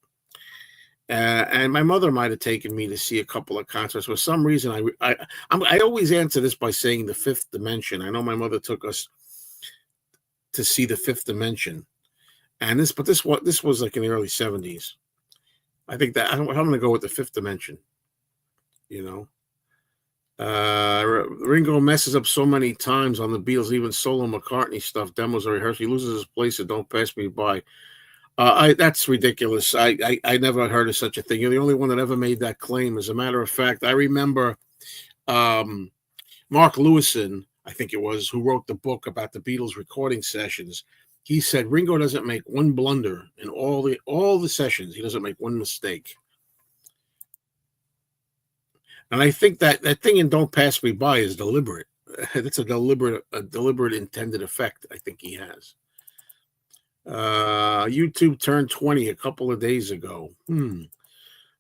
And my mother might have taken me to see a couple of concerts. For some reason, I always answer this by saying The Fifth Dimension. I know my mother took us to see The Fifth Dimension, and this was like in the early 70s. I think that I'm going to go with The Fifth Dimension. You know. Ringo messes up so many times on the Beatles, even solo McCartney stuff, demos or rehearsal. He loses his place, so don't pass me by. That's ridiculous. I never heard of such a thing. You're the only one that ever made that claim. As a matter of fact, I remember Mark Lewison, I think it was, who wrote the book about the Beatles recording sessions. He said Ringo doesn't make one blunder in all the sessions. He doesn't make one mistake. And I think that thing in Don't Pass Me By is deliberate. That's a deliberate intended effect I think he has. YouTube turned 20 a couple of days ago.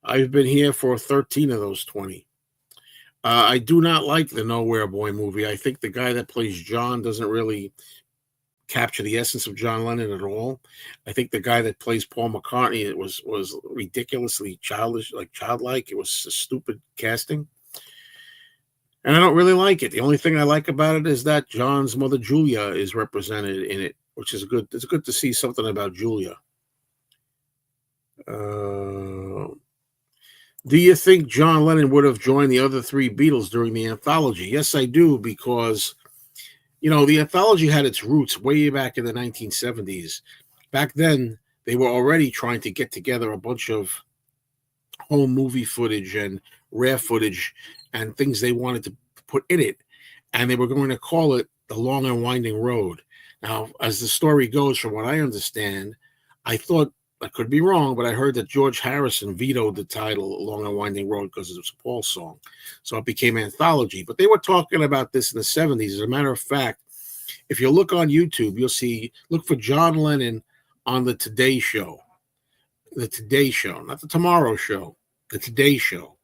I've been here for 13 of those 20. I do not like the Nowhere Boy movie. I think the guy that plays John doesn't really capture the essence of John Lennon at all. I think the guy that plays Paul McCartney, it was ridiculously childlike. It was a stupid casting. And I don't really like it. The only thing I like about it is that John's mother, Julia, is represented in it, which is good. It's good to see something about Julia. Do you think John Lennon would have joined the other three Beatles during the anthology? Yes, I do, because the anthology had its roots way back in the 1970s. Back then, they were already trying to get together a bunch of home movie footage and rare footage and things they wanted to put in it. And they were going to call it The Long and Winding Road. Now, as the story goes, from what I understand, I thought, I could be wrong, but I heard that George Harrison vetoed the title Long and Winding Road because it was a Paul song. So it became Anthology. But they were talking about this in the 70s. As a matter of fact, if you look on YouTube, you'll look for John Lennon on the Today Show. The Today Show, not the Tomorrow Show, the Today Show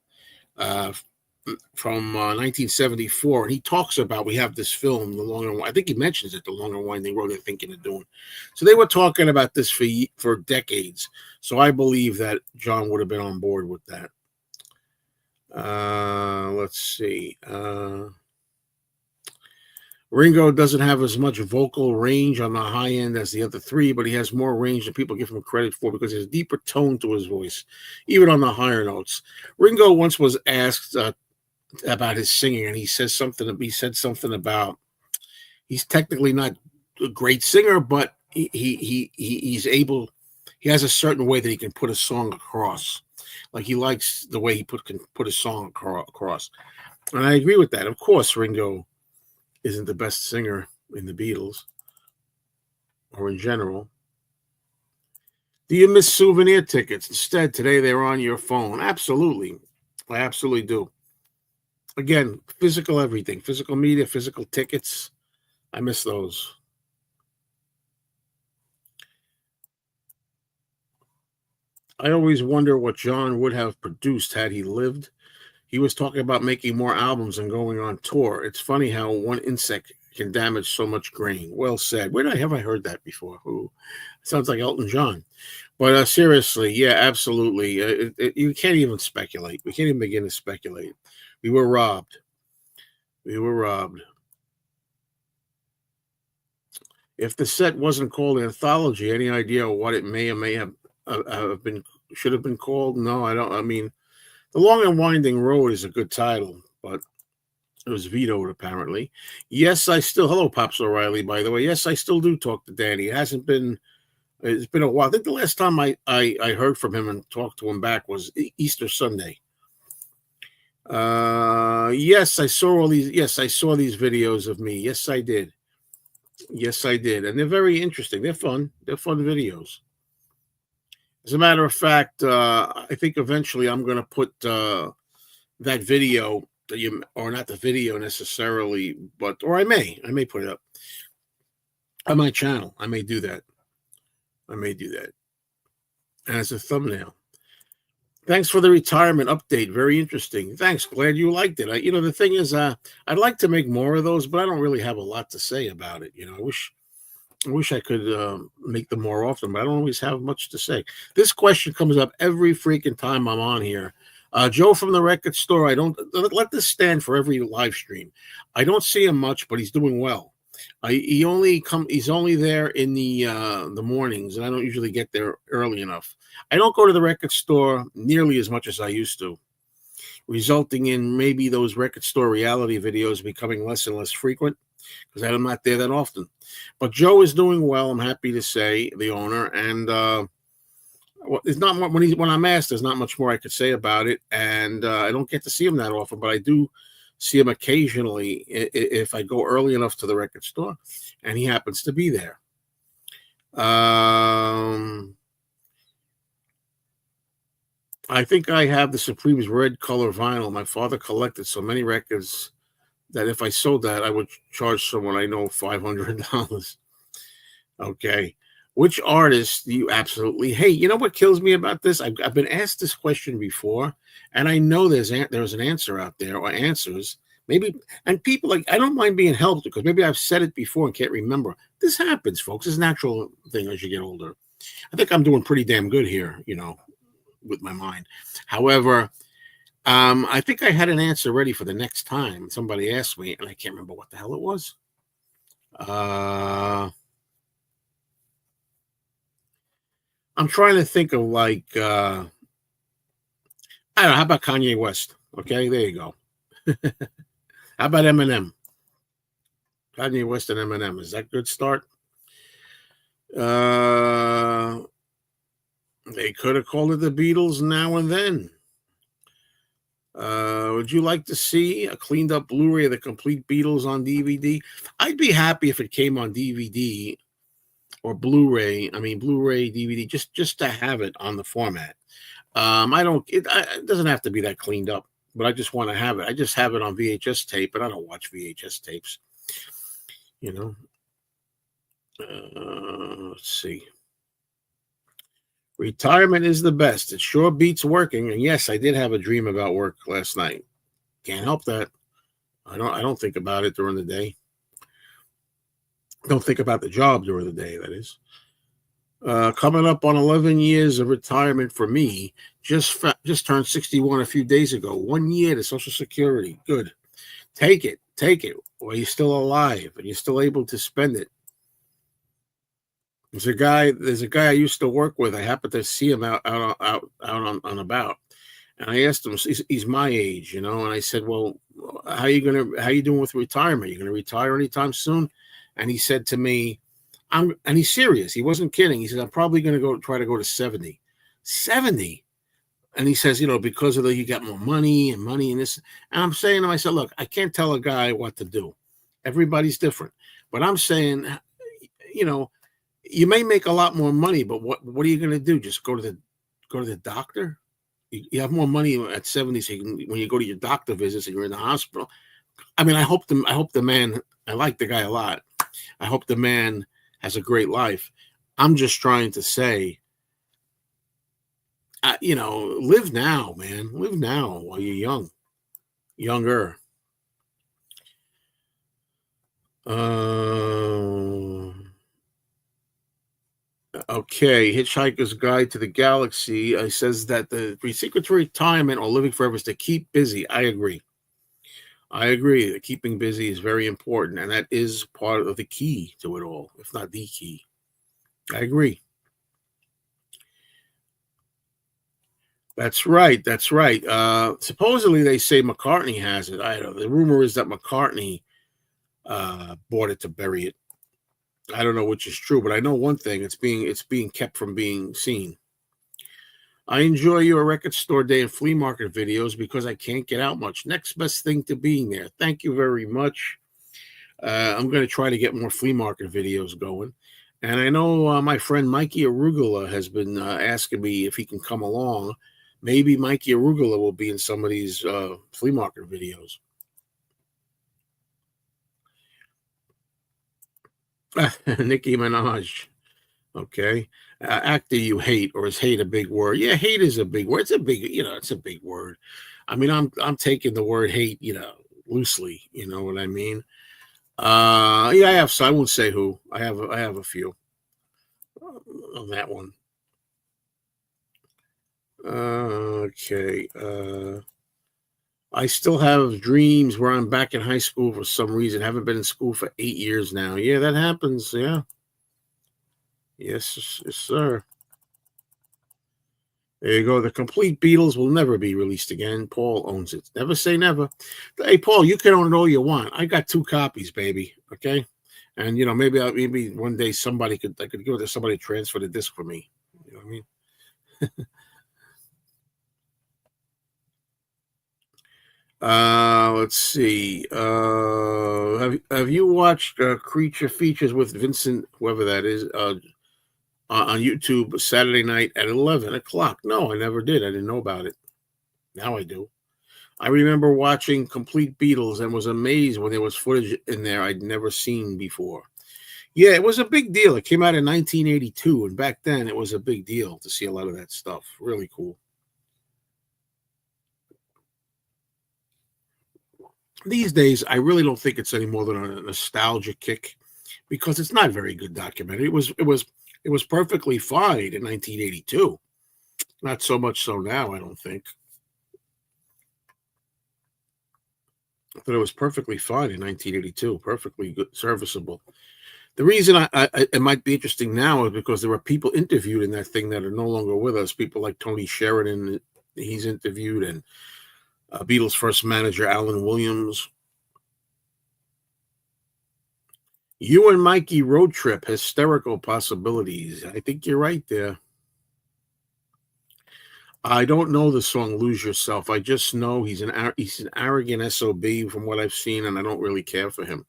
from 1974. And he talks about, we have this film, I think he mentions it, The Long and Winding Road they're thinking of doing. So they were talking about this for decades. So I believe that John would have been on board with that. Let's see. Ringo doesn't have as much vocal range on the high end as the other three, but he has more range than people give him credit for because he has a deeper tone to his voice, even on the higher notes. Ringo once was asked about his singing, and he said something about he's technically not a great singer, but he's able. He has a certain way that he can put a song across. Like he likes the way he can put a song across, and I agree with that. Of course, Ringo isn't the best singer in the Beatles or in general. Do you miss souvenir tickets? Instead, today they're on your phone. Absolutely. I absolutely do. Again, physical everything, physical media, physical tickets. I miss those. I always wonder what John would have produced had he lived. He was talking about making more albums and going on tour. It's funny how one insect can damage so much grain. Well said. Have I heard that before? Who? Sounds like Elton John. But seriously, yeah, absolutely. You can't even speculate. We can't even begin to speculate. We were robbed. We were robbed. If the set wasn't called Anthology, any idea what it may or may have been? Should have been called? No, I don't. I mean, The Long and Winding Road is a good title, but it was vetoed apparently. Yes, I still. Hello, Pops O'Reilly. By the way, yes, I still do talk to Danny. It hasn't been. It's been a while. I think the last time I heard from him and talked to him back was Easter Sunday. Yes, I saw all these. Yes, I saw these videos of me. Yes, I did. Yes, I did, and they're very interesting. They're fun. They're fun videos. As a matter of fact, I think eventually I'm going to put that video that or not the video necessarily, or I may put it up on my channel. I may do that. As a thumbnail. Thanks for the retirement update. Very interesting. Thanks. Glad you liked it. The thing is, I'd like to make more of those, but I don't really have a lot to say about it. I wish I could make them more often, but I don't always have much to say. This question comes up every freaking time I'm on here. Joe from the record store. I don't let this stand for every live stream. I don't see him much, but he's doing well. He's only there in the mornings, and I don't usually get there early enough. I don't go to the record store nearly as much as I used to, resulting in maybe those record store reality videos becoming less and less frequent because I'm not there that often. But Joe is doing well, I'm happy to say, the owner, and it's not when I'm asked, there's not much more I could say about it, and I don't get to see him that often, but I do see him occasionally if I go early enough to the record store, and he happens to be there. I think I have the Supremes red color vinyl. My father collected so many records that if I sold that, I would charge someone I know $500. Okay. Which artist do you absolutely hate? You know what kills me about this? I've been asked this question before, and I know there's an answer out there, or answers. Maybe, and people, like, I don't mind being helped because maybe I've said it before and can't remember. This happens, folks. It's a natural thing as you get older. I think I'm doing pretty damn good here, with my mind. However, I think I had an answer ready for the next time somebody asked me, and I can't remember what the hell it was. I'm trying to think of, like, I don't know. How about Kanye West? Okay, there you go. How about Eminem? Kanye West and Eminem. Is that a good start? They could have called it the Beatles Now and Then. Would you like to see a cleaned up Blu-ray of the complete Beatles on DVD? I'd be happy if it came on DVD or Blu-ray. I mean, Blu-ray, DVD, just to have it on the format. It doesn't have to be that cleaned up, but I just want to have it. I just have it on VHS tape, but I don't watch VHS tapes. Let's see. Retirement is the best. It sure beats working. And yes, I did have a dream about work last night. Can't help that. I don't think about it during the day. Don't think about the job during the day, that is. Coming up on 11 years of retirement for me. Just turned 61 a few days ago. 1 year to Social Security. Good. Take it. While you're still alive and you're still able to spend it. There's a guy I used to work with. I happened to see him on about, and I asked him. He's my age, you know, and I said, "Well, how you doing with retirement? You gonna retire anytime soon?" And he said to me, and he's serious. He wasn't kidding. He said, "I'm probably gonna try to go to 70." 70. And he says, you know, because of you got more money and this. And I'm saying to myself, look, I can't tell a guy what to do. Everybody's different. But I'm saying, you know, you may make a lot more money, but what are you going to do? Just go to the doctor? You have more money at 70, so when you go to your doctor visits and you're in the hospital. I mean, I hope the man. I like the guy a lot. I hope the man has a great life. I'm just trying to say, you know, live now, man. Live now while you're younger. Okay, Hitchhiker's Guide to the Galaxy says that the secret to retirement or living forever is to keep busy. I agree. I agree that keeping busy is very important, and that is part of the key to it all, if not the key. I agree. That's right. That's right. Supposedly, they say McCartney has it. I don't know. The rumor is that McCartney bought it to bury it. I don't know which is true, but I know one thing: it's being kept from being seen. I enjoy your record store day and flea market videos because I can't get out much. Next best thing to being there. Thank you very much. I'm going to try to get more flea market videos going. And I know my friend Mikey Arugula has been asking me if he can come along. Maybe Mikey Arugula will be in some of these flea market videos. Nicki Minaj. Okay. Actor you hate, or is hate a big word? Yeah, hate is a big word. It's a big, you know, it's a big word. I mean, I'm taking the word hate, you know, loosely. You know what I mean? Yeah, I have. So I won't say who. I have a few on that one. Okay. I still have dreams where I'm back in high school for some reason. Haven't been in school for 8 years now. Yeah, that happens. Yeah. Yes, sir. There you go. The complete Beatles will never be released again. Paul owns it. Never say never. Hey, Paul, you can own it all you want. I got 2 copies, baby. Okay, and you know maybe one day I could give it to somebody to transfer the disc for me. You know what I mean? Let's see. Have you watched Creature Features with Vincent, whoever that is, on YouTube Saturday night at 11 o'clock? No, I never did. I didn't know about it. Now I do. I remember watching Complete Beatles and was amazed when there was footage in there I'd never seen before. Yeah, it was a big deal. It came out in 1982, and back then it was a big deal to see a lot of that stuff. Really cool. These days, I really don't think it's any more than a nostalgia kick because it's not a very good documentary. It was perfectly fine in 1982. Not so much so now, I don't think. But it was perfectly fine in 1982, perfectly good, serviceable. The reason it might be interesting now is because there are people interviewed in that thing that are no longer with us. People like Tony Sheridan, he's interviewed, and Beatles' first manager, Alan Williams. You and Mikey road trip, hysterical possibilities. I think you're right there. I don't know the song "Lose Yourself." I just know he's an arrogant SOB from what I've seen, and I don't really care for him.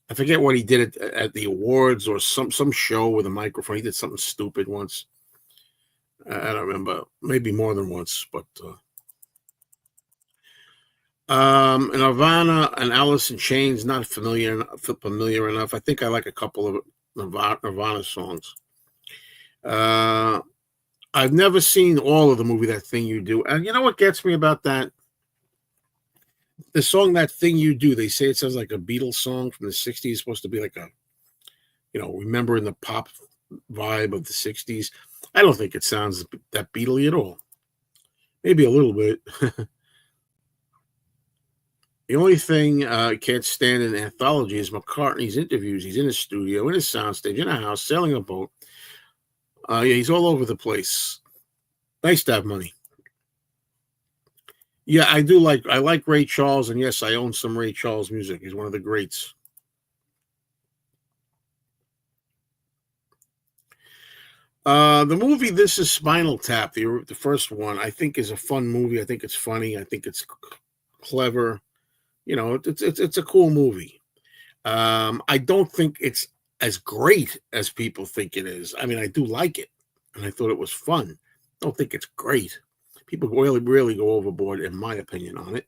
I forget what he did at the awards or some show with a microphone. He did something stupid once. I don't remember. Maybe more than once, but and Nirvana and Alice in Chains not familiar enough. I think I like a couple of Nirvana songs. Uh, I've never seen all of the movie That Thing You Do, and you know what gets me about that? The song That Thing You Do. They say it sounds like a Beatles song from the '60s. It's supposed to be like a, you know, remembering the pop vibe of the 60s. I don't think it sounds that Beatley at all. Maybe a little bit. The only thing I can't stand in anthology is McCartney's interviews. He's in a studio, in a soundstage, in a house, sailing a boat. Yeah, he's all over the place. Nice to have money. Yeah, I like Ray Charles, and yes, I own some Ray Charles music. He's one of the greats. The movie This Is Spinal Tap, the first one, I think is a fun movie. I think it's funny. I think it's clever. You know, it's a cool movie. I don't think it's as great as people think it is. I mean, I do like it, and I thought it was fun. I don't think it's great. People really go overboard, in my opinion, on it.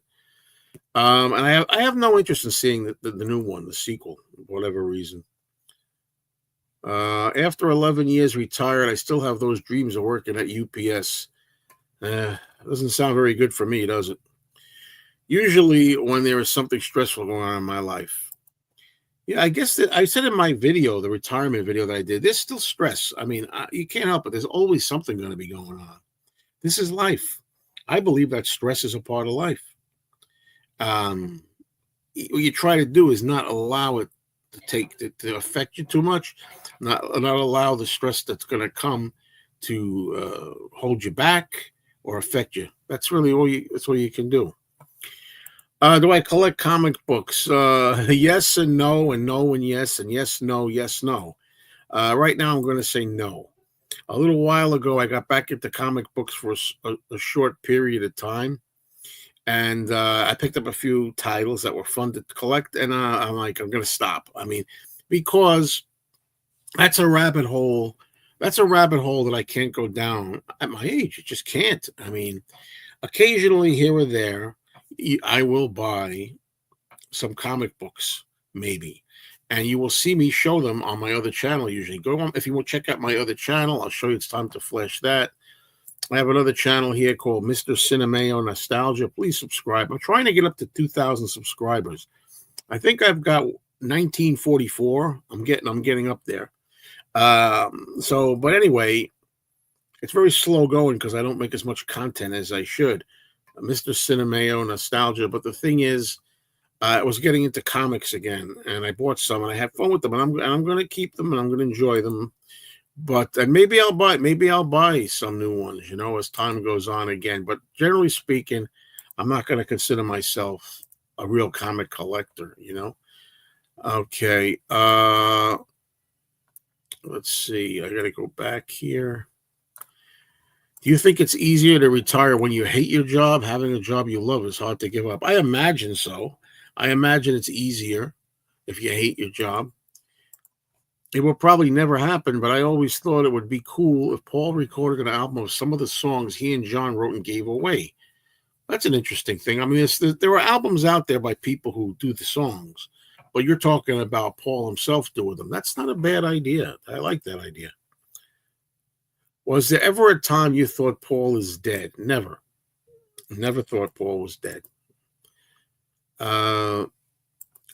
And I have no interest in seeing the new one, the sequel, for whatever reason. After 11 years retired, I still have those dreams of working at UPS. Doesn't sound very good for me, does it? Usually when there is something stressful going on in my life. Yeah, I guess that I said in my video, the retirement video that I did, there's still stress. I mean, you can't help it. There's always something going to be going on. This is life. I believe that stress is a part of life. What you try to do is not allow it to affect you too much, not allow the stress that's going to come to hold you back or affect you. That's really all you can do. Do I collect comic books? Yes and no and yes and yes, no, yes, no. Right now, I'm going to say no. A little while ago, I got back into comic books for a short period of time. And I picked up a few titles that were fun to collect. And I'm like, I'm going to stop. I mean, because that's a rabbit hole. That's a rabbit hole that I can't go down at my age. It just can't. I mean, occasionally here or there, I will buy some comic books, maybe. And you will see me show them on my other channel usually. Go on, if you want to check out my other channel, I'll show you. It's time to flash that. I have another channel here called Mr. Cinemayo Nostalgia. Please subscribe. I'm trying to get up to 2,000 subscribers. I think I've got 1944. I'm getting up there. But anyway, it's very slow going because I don't make as much content as I should. Mr. Cinemayo Nostalgia. But the thing is, I was getting into comics again, and I bought some, and I had fun with them, and I'm going to keep them, and I'm going to enjoy them. But maybe I'll buy some new ones, as time goes on again. But generally speaking, I'm not going to consider myself a real comic collector, Okay. Let's see. I got to go back here. Do you think it's easier to retire when you hate your job? Having a job you love is hard to give up. I imagine so. I imagine it's easier if you hate your job. It will probably never happen, but I always thought it would be cool if Paul recorded an album of some of the songs he and John wrote and gave away. That's an interesting thing. I mean, there are albums out there by people who do the songs, but you're talking about Paul himself doing them. That's not a bad idea. I like that idea. Was there ever a time you thought Paul is dead? Never. Never thought Paul was dead.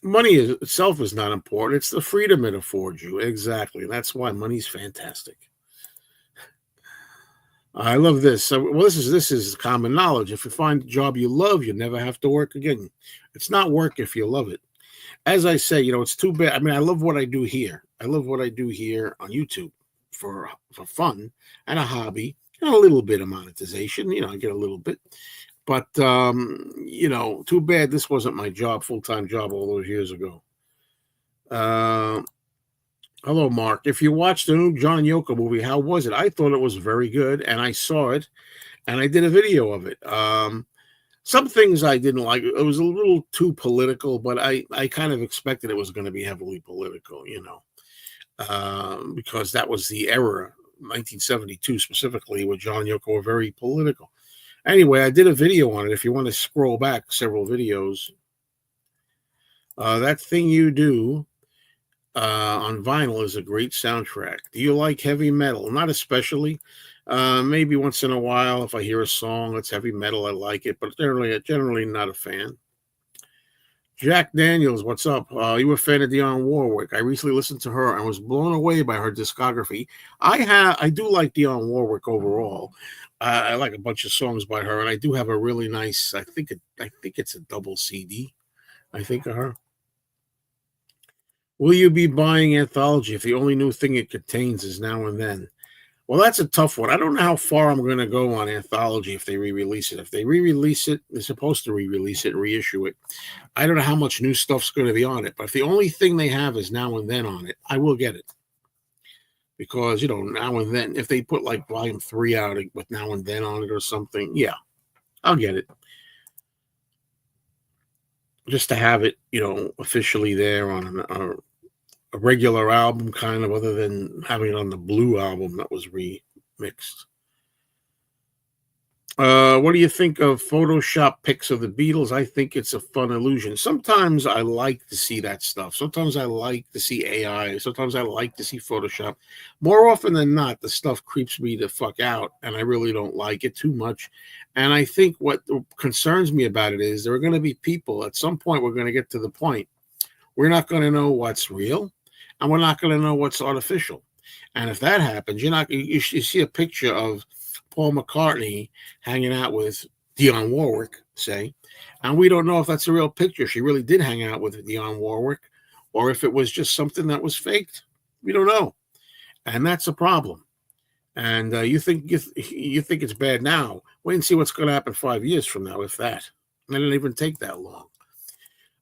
Money itself is not important. It's the freedom it affords you. Exactly. That's why money's fantastic. I love this. Well, this is common knowledge. If you find a job you love, you never have to work again. It's not work if you love it. As I say, it's too bad. I mean, I love what I do here. I love what I do here on YouTube for fun and a hobby and a little bit of monetization. I get a little bit. But, too bad this wasn't my job, full-time job all those years ago. Hello, Mark. If you watched the new John and Yoko movie, how was it? I thought it was very good, and I saw it, and I did a video of it. Some things I didn't like. It was a little too political, but I kind of expected it was going to be heavily political, because that was the era, 1972 specifically, where John and Yoko were very political. Anyway, I did a video on it. If you want to scroll back several videos, That Thing You Do on vinyl is a great soundtrack. Do you like heavy metal? Not especially. Maybe once in a while, if I hear a song that's heavy metal, I like it, but generally not a fan. Jack Daniels, what's up? You were a fan of Dionne Warwick. I recently listened to her and was blown away by her discography. I do like Dionne Warwick overall. I like a bunch of songs by her, and I do have a really nice. I think it's a double CD. I think of her. Will you be buying Anthology if the only new thing it contains is Now and Then? Well, that's a tough one. I don't know how far I'm going to go on Anthology if they re-release it. If they re-release it, they're supposed to re-release it, reissue it. I don't know how much new stuff's going to be on it, but if the only thing they have is Now and Then on it, I will get it. Because, Now and Then, if they put like volume 3 out with Now and Then on it or something, yeah, I'll get it. Just to have it, officially there on a regular album, kind of, other than having it on the Blue album that was remixed. What do you think of Photoshop pics of the Beatles? I think it's a fun illusion. Sometimes I like to see that stuff. Sometimes I like to see AI. Sometimes I like to see Photoshop. More often than not, the stuff creeps me the fuck out, and I really don't like it too much. And I think what concerns me about it is there are going to be people at some point. We're going to get to the point we're not going to know what's real, and we're not going to know what's artificial. And if that happens, you see a picture of Paul McCartney hanging out with Dionne Warwick, say, and we don't know if that's a real picture. She really did hang out with Dionne Warwick, or if it was just something that was faked. We don't know, and that's a problem. And you think it's bad now? Wait and see what's going to happen 5 years from now, if that. It didn't even take that long.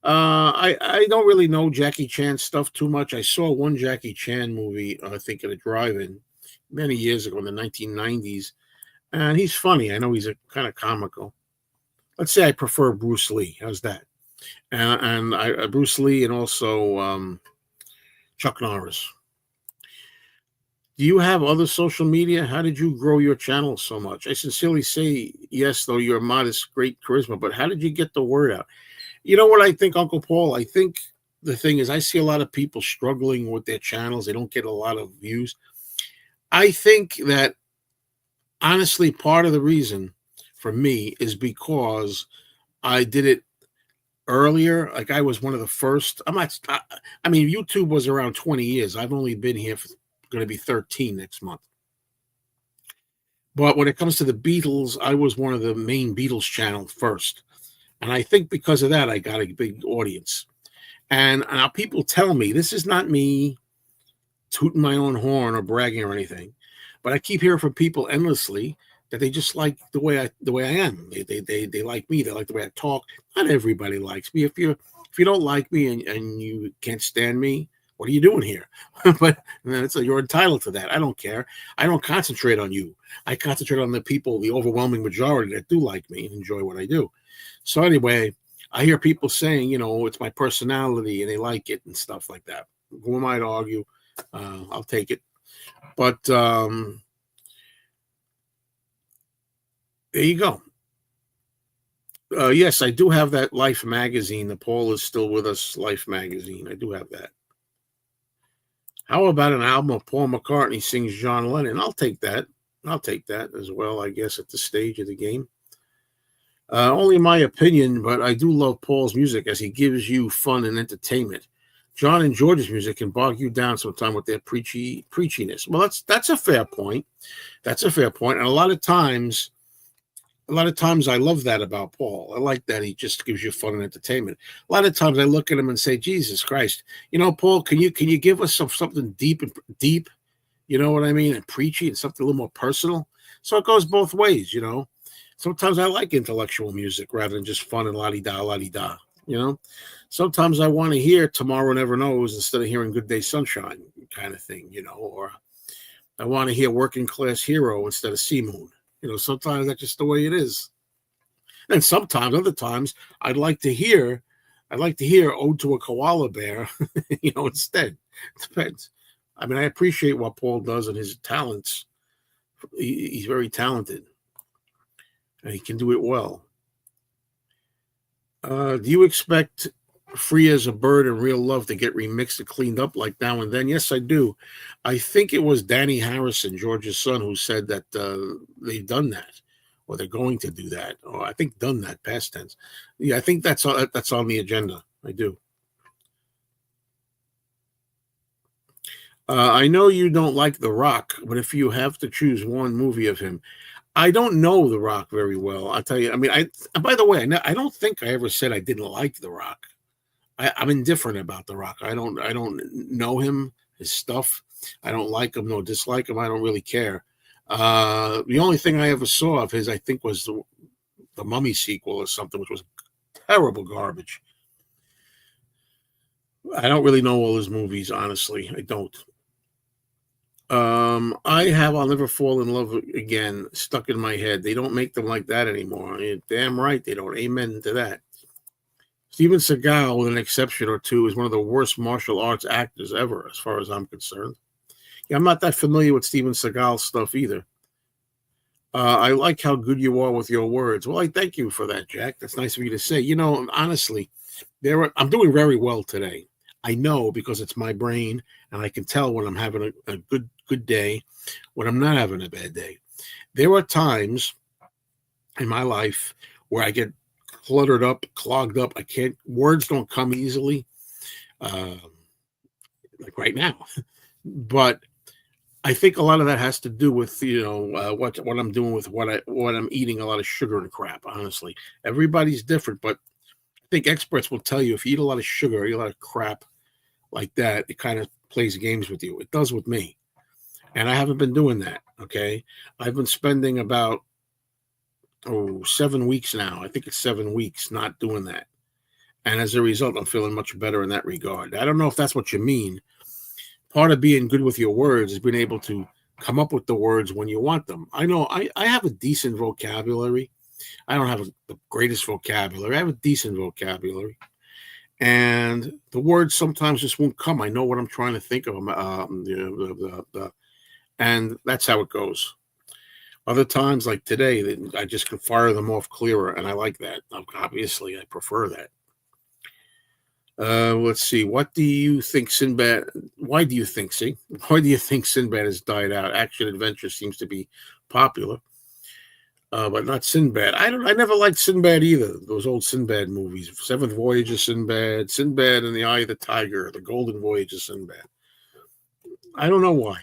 I don't really know Jackie Chan stuff too much. I saw one Jackie Chan movie, I think, at a drive-in many years ago in the 1990s. And he's funny. I know he's a kind of comical. Let's say I prefer Bruce Lee. How's that? And Bruce Lee and also Chuck Norris. Do you have other social media? How did you grow your channel so much? I sincerely say yes, though you're modest, great charisma. But how did you get the word out? You know what I think, Uncle Paul? I think the thing is I see a lot of people struggling with their channels. They don't get a lot of views. I think that honestly, part of the reason for me is because I did it earlier. Like I was one of the first. YouTube was around 20 years. I've only been here for going to be 13 next month. But when it comes to the Beatles, I was one of the main Beatles channel first. And I think because of that, I got a big audience. And now people tell me, this is not me tooting my own horn or bragging or anything, but I keep hearing from people endlessly that they just like the way I am. They like me. They like the way I talk. Not everybody likes me. If you don't like me and you can't stand me, what are you doing here? But you're entitled to that. I don't care. I don't concentrate on you. I concentrate on the people, the overwhelming majority that do like me and enjoy what I do. So anyway, I hear people saying, it's my personality and they like it and stuff like that. Who am I to argue? I'll take it. But there you go. Yes, I do have that Life magazine. The Paul is still with us, Life magazine. I do have that. How about an album of Paul McCartney sings John Lennon? I'll take that. I'll take that as well, I guess, at this stage of the game. Only my opinion, but I do love Paul's music as he gives you fun and entertainment. John and George's music can bog you down sometime with their preachiness. Well, that's a fair point. That's a fair point. And a lot of times I love that about Paul. I like that he just gives you fun and entertainment. A lot of times I look at him and say, Jesus Christ, Paul, can you give us something deep, you know what I mean, and preachy and something a little more personal? So it goes both ways, Sometimes I like intellectual music rather than just fun and la-di-da. Sometimes I want to hear Tomorrow Never Knows instead of hearing Good Day Sunshine kind of thing, or I want to hear Working Class Hero instead of Sea Moon. Sometimes that's just the way it is. And other times, I'd like to hear Ode to a Koala Bear, instead. It depends. I mean, I appreciate what Paul does and his talents. He's very talented. And he can do it well. Do you expect Free as a Bird and Real Love to get remixed and cleaned up like Now and Then? Yes, I do. I think it was Danny Harrison, George's son, who said that they've done that, or they're going to do that, or I think done that, past tense. Yeah, I think that's on the agenda. I do. I know you don't like The Rock, but if you have to choose one movie of him, I don't know The Rock very well. I'll tell you. I mean, by the way, I don't think I ever said I didn't like The Rock. I'm indifferent about The Rock. I don't know him, his stuff. I don't like him, nor dislike him. I don't really care. The only thing I ever saw of his, I think, was the Mummy sequel or something, which was terrible garbage. I don't really know all his movies, honestly. I don't. I have I'll Never Fall in Love Again stuck in my head. They don't make them like that anymore. You're damn right they don't. Amen to that. Steven Seagal, with an exception or two, is one of the worst martial arts actors ever, as far as I'm concerned. Yeah, I'm not that familiar with Steven Seagal stuff either. I like how good you are with your words. Well, I thank you for that, Jack. That's nice of you to say. You know, honestly, I'm doing very well today. I know because it's my brain, and I can tell when I'm having a good day, when I'm not having a bad day. There are times in my life where I get cluttered up, clogged up. Words don't come easily, uh, like right now. But I think a lot of that has to do with what I'm doing with what I'm eating. A lot of sugar and crap. Honestly, everybody's different, but I think experts will tell you if you eat a lot of sugar, eat a lot of crap like that, it kind of plays games with you. It does with me, and I haven't been doing that. Okay, I've been spending about 7 weeks now. I think it's 7 weeks not doing that, and as a result, I'm feeling much better in that regard. I don't know if that's what you mean. Part of being good with your words is being able to come up with the words when you want them. I know I have a decent vocabulary. I don't have the greatest vocabulary. I have a decent vocabulary. And the words sometimes just won't come. I know what I'm trying to think of. And that's how it goes. Other times, like today, I just can fire them off clearer, and I like that. Obviously, I prefer that. Let's see. What do you think Sinbad? Why do you think? See, why do you think Sinbad has died out? Action adventure seems to be popular, but not Sinbad. I never liked Sinbad either. Those old Sinbad movies: Seventh Voyage of Sinbad, Sinbad and the Eye of the Tiger, The Golden Voyage of Sinbad. I don't know why.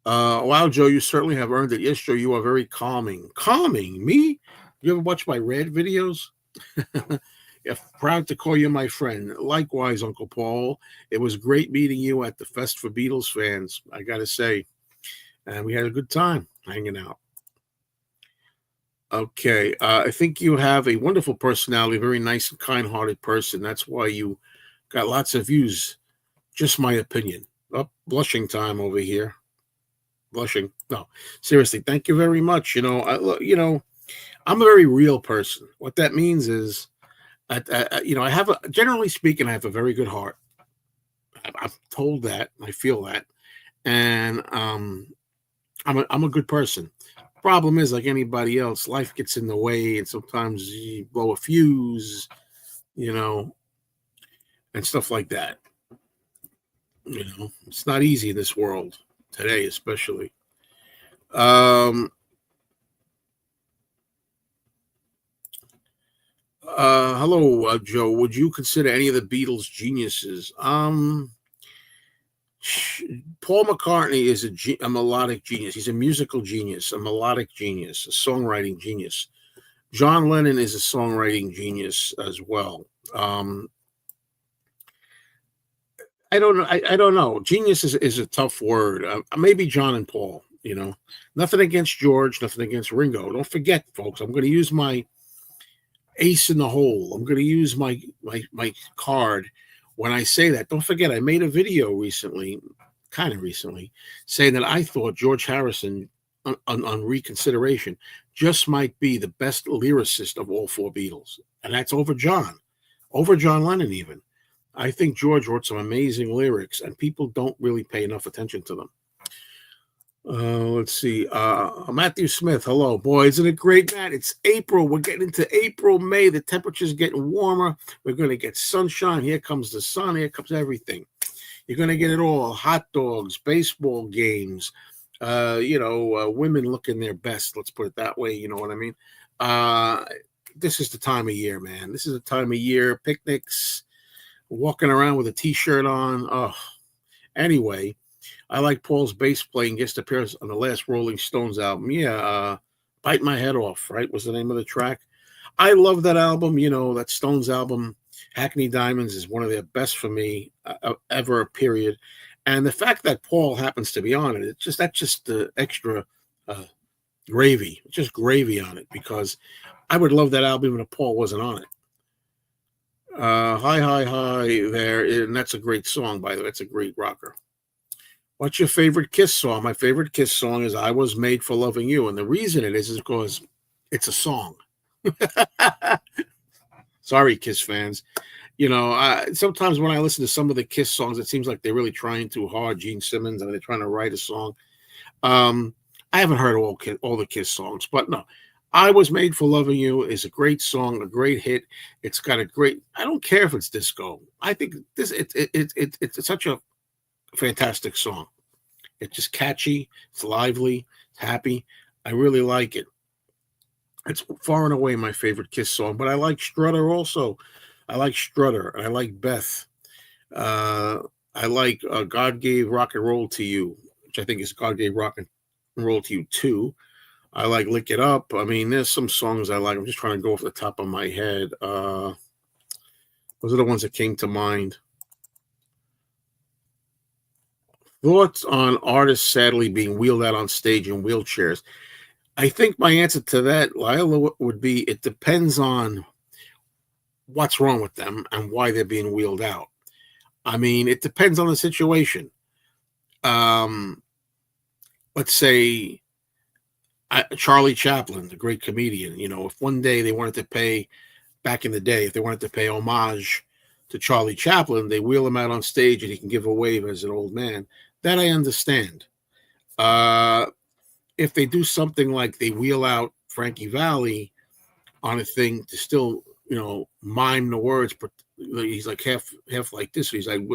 Wow, Joe, you certainly have earned it. Yes, Joe, you are very calming. Calming me? You ever watch my rad videos? Yeah, proud to call you my friend. Likewise, Uncle Paul. It was great meeting you at the Fest for Beatles fans, I got to say. And we had a good time hanging out. Okay. I think you have a wonderful personality, a very nice and kind hearted person. That's why you got lots of views. Just my opinion. Oh, blushing time over here. Blushing. No, seriously. Thank you very much. I'm a very real person. What that means is, I have generally speaking, I have a very good heart. I'm told that. I feel that, and I'm a good person. Problem is, like anybody else, life gets in the way, and sometimes you blow a fuse, you know, and stuff like that. It's not easy in this world today, especially. Um, Hello, Joe. Would you consider any of the Beatles geniuses? Paul McCartney is a melodic genius. He's a musical genius, a melodic genius, a songwriting genius. John Lennon is a songwriting genius as well. I don't know. I don't know. Genius is a tough word. Maybe John and Paul. Nothing against George, nothing against Ringo. Don't forget, folks. I'm going to use my ace in the hole. I'm going to use my card when I say that. Don't forget, I made a video recently, kind of recently, saying that I thought George Harrison, on reconsideration, just might be the best lyricist of all four Beatles, and that's over John Lennon even. I think George wrote some amazing lyrics, and people don't really pay enough attention to them. Let's see. Matthew Smith, hello. Boy, isn't it great, Matt? It's April. We're getting into April, May. The temperature's getting warmer. We're going to get sunshine. Here comes the sun. Here comes everything. You're going to get it all. Hot dogs, baseball games, women looking their best. Let's put it that way. You know what I mean? this is the time of year, man. This is the time of year. Picnics, walking around with a t-shirt on. Oh, anyway, I like Paul's bass playing guest appearance on the last Rolling Stones album. Yeah, Bite My Head Off, right, was the name of the track. I love that album. You know, that Stones album, Hackney Diamonds, is one of their best for me ever, period. And the fact that Paul happens to be on it, that's just the extra uh, gravy, just gravy on it, because I would love that album even if Paul wasn't on it. Hi, hi, hi there. And that's a great song, by the way. That's a great rocker. What's your favorite Kiss song? My favorite Kiss song is I Was Made for Loving You. And the reason it is because it's a song. Sorry, Kiss fans. You know, sometimes when I listen to some of the Kiss songs, it seems like they're really trying too hard. Gene Simmons, and they're trying to write a song. I haven't heard all the Kiss songs, but no. I Was Made for Loving You is a great song, a great hit. It's got a great, I don't care if it's disco. I think it's such a fantastic song. It's just catchy, it's lively, it's happy. I really like it. It's far and away my favorite Kiss song, but I like Strutter also. I like Strutter, and I like Beth. Uh, I like God Gave Rock and Roll to You, which I think is God Gave Rock and Roll to You too. I like Lick It Up. I mean, there's some songs I like. I'm just trying to go off the top of my head. Those are the ones that came to mind. Thoughts on artists sadly being wheeled out on stage in wheelchairs? I think my answer to that, Lila, would be it depends on what's wrong with them and why they're being wheeled out. I mean, it depends on the situation. Let's say Charlie Chaplin, the great comedian, you know, if one day they wanted to pay, back in the day, if they wanted to pay homage to Charlie Chaplin, they wheel him out on stage and he can give a wave as an old man. That I understand. If they do something like they wheel out Frankie Valli on a thing to still, you know, mime the words, but he's like half like this. He's like,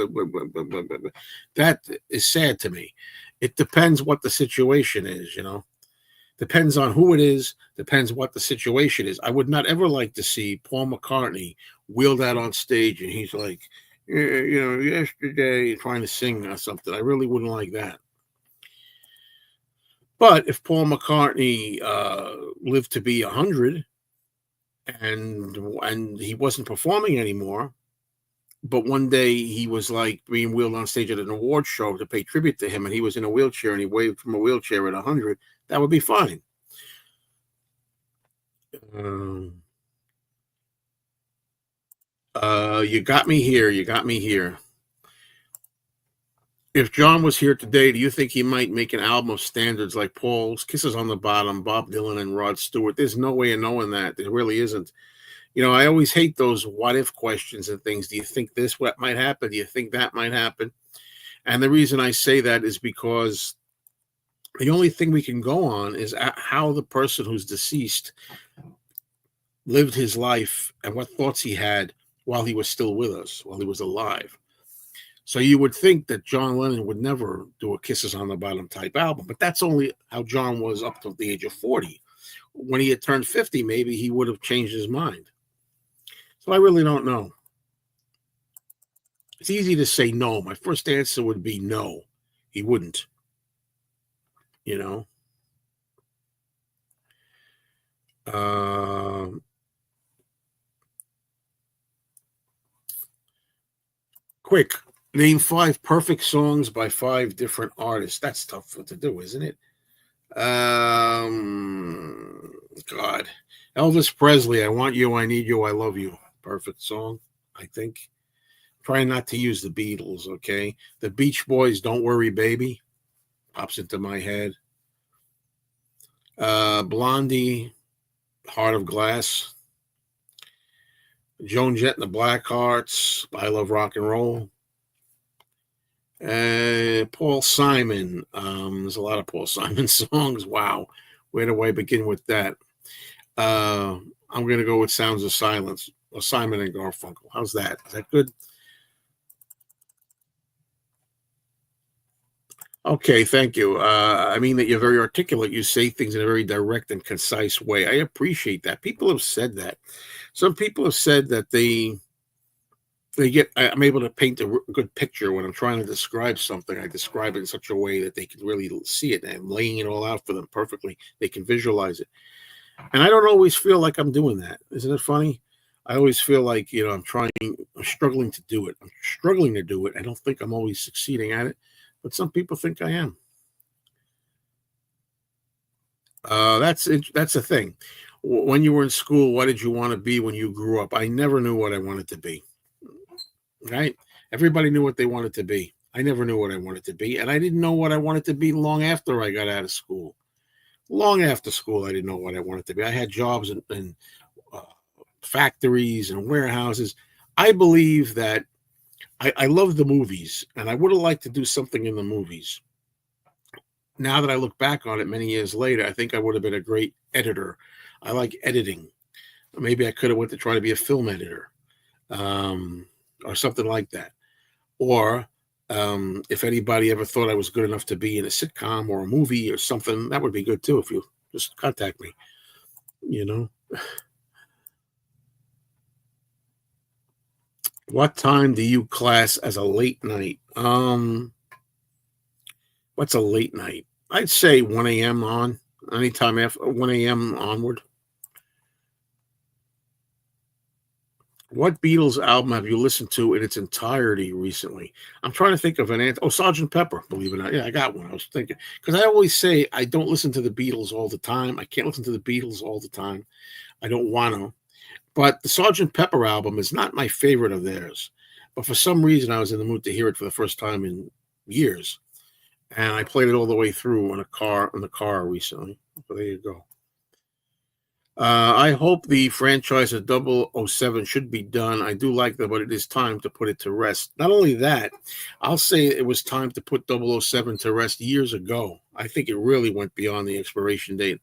that is sad to me. It depends what the situation is, you know. Depends on who it is, depends what the situation is. I would not ever like to see Paul McCartney wheeled out on stage and he's like, you know, yesterday trying to sing or something. I really wouldn't like that. But if Paul McCartney lived to be 100 and he wasn't performing anymore, but one day he was like being wheeled on stage at an award show to pay tribute to him, and he was in a wheelchair and he waved from a wheelchair at 100, that would be fine. You got me here. You got me here. If John was here today, do you think he might make an album of standards like Paul's, Kisses on the Bottom, Bob Dylan, and Rod Stewart? There's no way of knowing that. There really isn't. You know, I always hate those what if questions and things. Do you think this what might happen? Do you think that might happen? And the reason I say that is because the only thing we can go on is how the person who's deceased lived his life and what thoughts he had while he was still with us, while he was alive. So you would think that John Lennon would never do a Kisses on the Bottom type album, but that's only how John was up to the age of 40. When he had turned 50, maybe he would have changed his mind. So I really don't know. It's easy to say no. My first answer would be no. He wouldn't. You know? Quick. Name 5 perfect songs by 5 different artists. That's tough to do, isn't it? God. Elvis Presley, I Want You, I Need You, I Love You. Perfect song, I think. Try not to use the Beatles, okay? The Beach Boys, Don't Worry, Baby, pops into my head. Blondie, Heart of Glass. Joan Jett and the Blackhearts, I Love Rock and Roll. Paul Simon. There's a lot of Paul Simon songs. Wow. Where do I begin with that? I'm going to go with Sounds of Silence, or Simon and Garfunkel. How's that? Is that good? Okay, thank you. I mean that you're very articulate. You say things in a very direct and concise way. I appreciate that. People have said that. Some people have said that I'm able to paint a good picture when I'm trying to describe something. I describe it in such a way that they can really see it, and I'm laying it all out for them perfectly. They can visualize it. And I don't always feel like I'm doing that. Isn't it funny? I always feel like, I'm struggling to do it. I'm struggling to do it. I don't think I'm always succeeding at it, but some people think I am. That's the thing. When you were in school, what did you want to be when you grew up? I never knew what I wanted to be. Right? Everybody knew what they wanted to be. I never knew what I wanted to be, and I didn't know what I wanted to be long after I got out of school. Long after school, I didn't know what I wanted to be. I had jobs in uh, factories and warehouses. I believe that I love the movies, and I would have liked to do something in the movies. Now that I look back on it many years later, I think I would have been a great editor. I like editing. Maybe I could have went to try to be a film editor, um, or something like that. Or if anybody ever thought I was good enough to be in a sitcom or a movie or something, that would be good too. If you just contact me, you know. What time do you class as a late night? What's a late night? I'd say 1 a.m. on. Anytime after 1 a.m. onward. What Beatles album have you listened to in its entirety recently? I'm trying to think of an answer. Oh, Sergeant Pepper, believe it or not. Yeah, I got one. I was thinking, because I always say I don't listen to the Beatles all the time. I can't listen to the Beatles all the time. I don't want to. But the Sergeant Pepper album is not my favorite of theirs. But for some reason, I was in the mood to hear it for the first time in years. And I played it all the way through in the car recently. So there you go. I hope the franchise of 007 should be done. I do like that, but it is time to put it to rest. Not only that, I'll say it was time to put 007 to rest years ago. I think it really went beyond the expiration date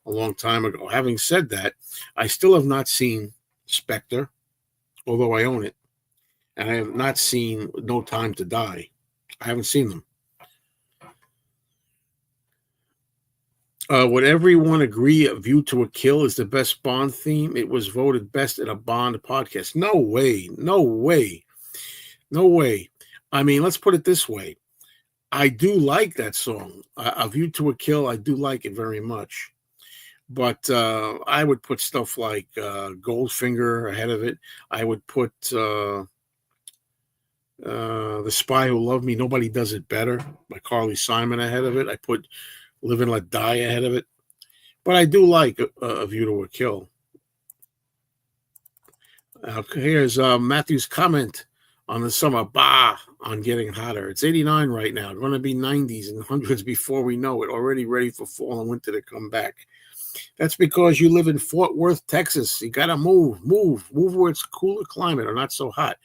a long time ago. Having said that, I still have not seen Spectre, although I own it, and I have not seen No Time to Die. I haven't seen them. Would everyone agree View to a Kill is the best Bond theme? It was voted best in a Bond podcast. No way. No way. No way. I mean, let's put it this way. I do like that song. A View to a Kill, I do like it very much. But I would put stuff like Goldfinger ahead of it. I would put The Spy Who Loved Me, Nobody Does It Better by Carly Simon ahead of it. I put Live and Let Die ahead of it. But I do like A View to a Kill. Here's Matthew's comment on the summer. Bah, on getting hotter. It's 89 right now. Going to be 90s and hundreds before we know it. Already ready for fall and winter to come back. That's because you live in Fort Worth, Texas. You got to move where it's cooler climate or not so hot.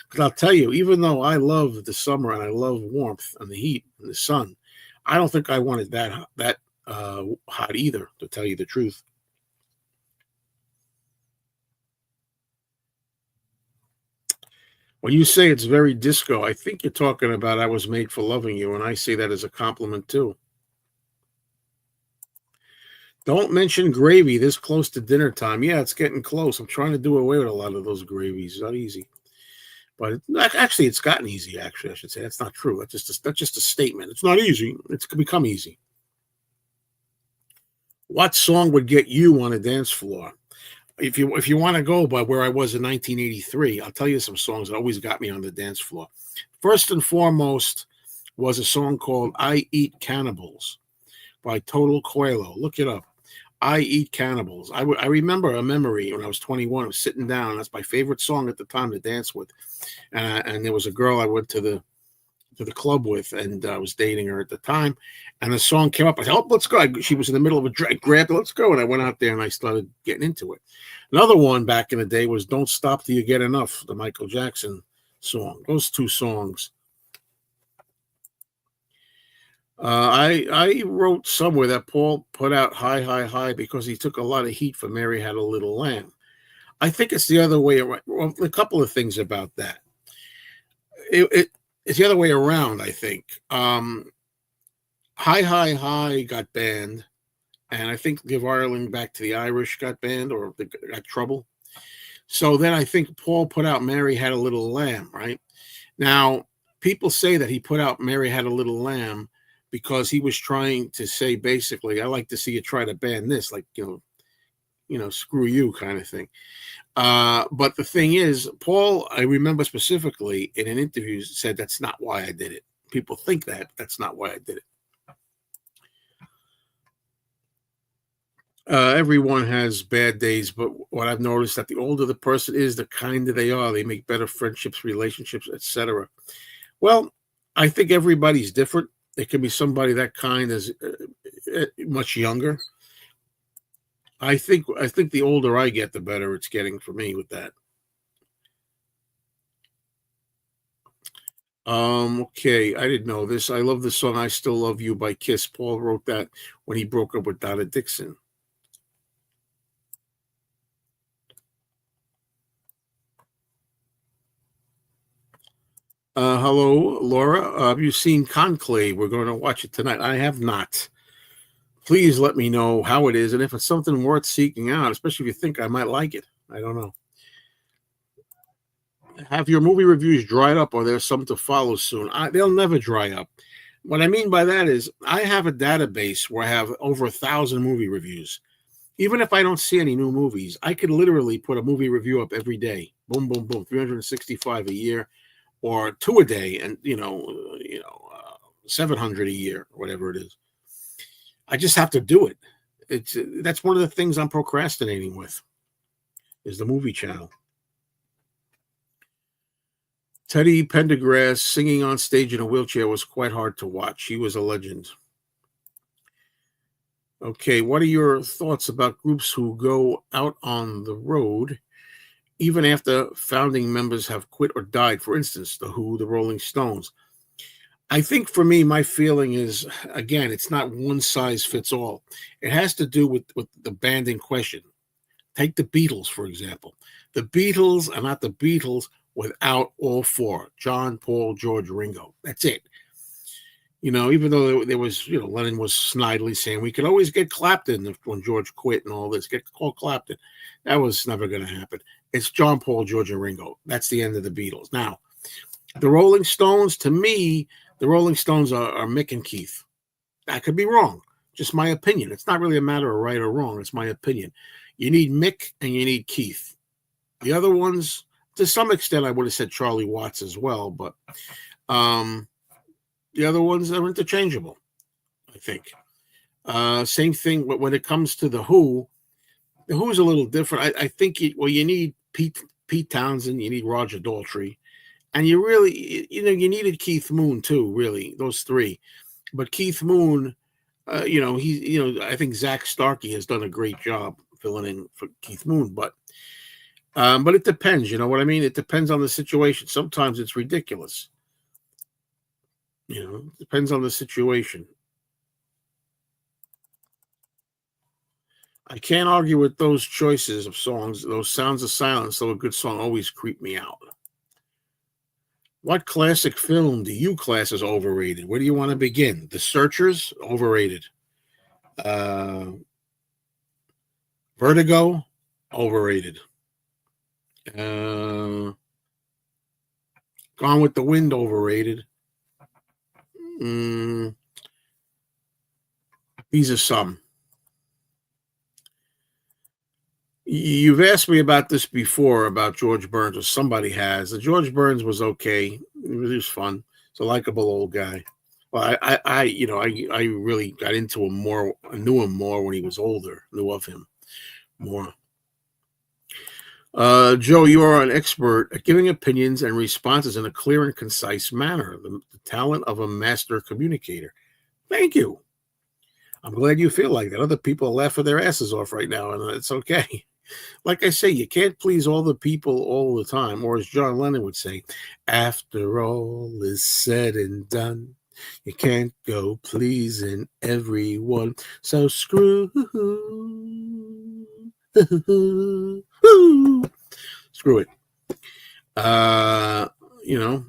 Because I'll tell you, even though I love the summer and I love warmth and the heat and the sun, I don't think I wanted that hot either, to tell you the truth. When you say it's very disco, I think you're talking about I Was Made for Loving You, and I say that as a compliment too. Don't mention gravy this close to dinner time. Yeah, it's getting close. I'm trying to do away with a lot of those gravies. It's not easy. But actually, it's gotten easy, actually, I should say. That's not true. That's just a statement. It's not easy. It's become easy. What song would get you on a dance floor? If you want to go by where I was in 1983, I'll tell you some songs that always got me on the dance floor. First and foremost was a song called "I Eat Cannibals" by Total Coelho. Look it up. I Eat Cannibals. I remember a memory when I was 21. I was sitting down. That's my favorite song at the time to dance with. And there was a girl I went to the club with, and I was dating her at the time. And the song came up. I said, "Oh, let's go." She was in the middle of a drag. Grabbed it. Let's go. And I went out there and I started getting into it. Another one back in the day was "Don't Stop Till You Get Enough," the Michael Jackson song. Those two songs. I wrote somewhere that Paul put out "High, High, High" because he took a lot of heat for "Mary Had a Little Lamb." I think it's the other way around. Well, a couple of things about that. It's the other way around, I think. Hi Hi Hi got banned, and I think Give Ireland Back to the Irish got banned or they got trouble. So then I think Paul put out Mary Had a Little Lamb, right? Now, people say that he put out Mary Had a Little Lamb because he was trying to say basically, I like to see you try to ban this, like, screw you kind of thing. But the thing is, Paul, I remember specifically in an interview said that's not why I did it. People think that, but that's not why I did it. Everyone has bad days, but what I've noticed that the older the person is, the kinder they are. They make better friendships, relationships, etc. Well, I think everybody's different. It can be somebody that kind is much younger. I think the older I get, the better it's getting for me with that. Okay, I didn't know this. I love the song "I Still Love You" by Kiss. Paul wrote that when he broke up with Donna Dixon. Hello, Laura. Have you seen Conclave? We're going to watch it tonight. I have not. Please let me know how it is and if it's something worth seeking out, especially if you think I might like it. I don't know. Have your movie reviews dried up or there's some to follow soon? They'll never dry up. What I mean by that is I have a database where I have over 1,000 movie reviews. Even if I don't see any new movies, I could literally put a movie review up every day. Boom, boom, boom, 365 a year, or two a day, and 700 a year, or whatever it is. I just have to do it. That's one of the things I'm procrastinating with is the movie channel. Teddy Pendergrass singing on stage in a wheelchair was quite hard to watch. He was a legend. Okay, what are your thoughts about groups who go out on the road even after founding members have quit or died? For instance, The Who, the Rolling Stones. I think for me, my feeling is, again, it's not one size fits all. It has to do with the band in question. Take the Beatles, for example. The Beatles are not the Beatles without all four: John, Paul, George, Ringo. That's it. Even though there was, Lennon was snidely saying we could always get Clapton when George quit and all this, get called Clapton. That was never going to happen. It's John, Paul, George, and Ringo. That's the end of the Beatles. Now, the Rolling Stones, to me, the Rolling Stones are Mick and Keith. I could be wrong. Just my opinion. It's not really a matter of right or wrong. It's my opinion. You need Mick and you need Keith. The other ones, to some extent, I would have said Charlie Watts as well, but the other ones are interchangeable, I think. Same thing when it comes to the Who. The Who's a little different. I think you need Pete Townsend, you need Roger Daltrey, and you really, you needed Keith Moon too. Really, those three. But Keith Moon, I think Zach Starkey has done a great job filling in for Keith Moon, but it depends. You know what I mean? It depends on the situation. Sometimes it's ridiculous. It depends on the situation. I can't argue with those choices of songs. Those sounds of silence, though a good song always creep me out. What classic film do you class as overrated? Where do you want to begin? The Searchers, overrated. Uh, Vertigo, overrated. Gone with the Wind, overrated. Mm, these are some. You've asked me about this before about George Burns, or somebody has. George Burns was okay. It was fun. He's a likable old guy. Well, I really got into him more. I knew him more when he was older. Knew of him more. Joe, you are an expert at giving opinions and responses in a clear and concise manner. The talent of a master communicator. Thank you. I'm glad you feel like that. Other people are laughing their asses off right now, and it's okay. Like I say, you can't please all the people all the time, or as John Lennon would say, after all is said and done, you can't go pleasing everyone. So screw screw it. Uh, you know,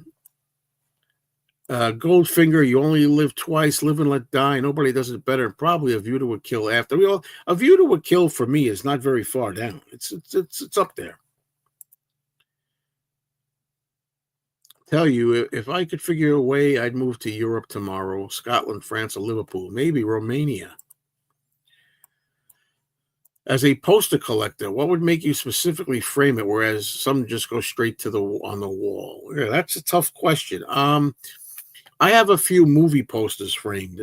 Goldfinger, You Only Live Twice, Live and Let Die. Nobody does it better. And probably A View to a Kill after. A View to a Kill for me is not very far down. It's up there. Tell you, if I could figure a way, I'd move to Europe tomorrow. Scotland, France, or Liverpool. Maybe Romania. As a poster collector, what would make you specifically frame it, whereas some just go straight to the on the wall? Yeah, that's a tough question. I have a few movie posters framed.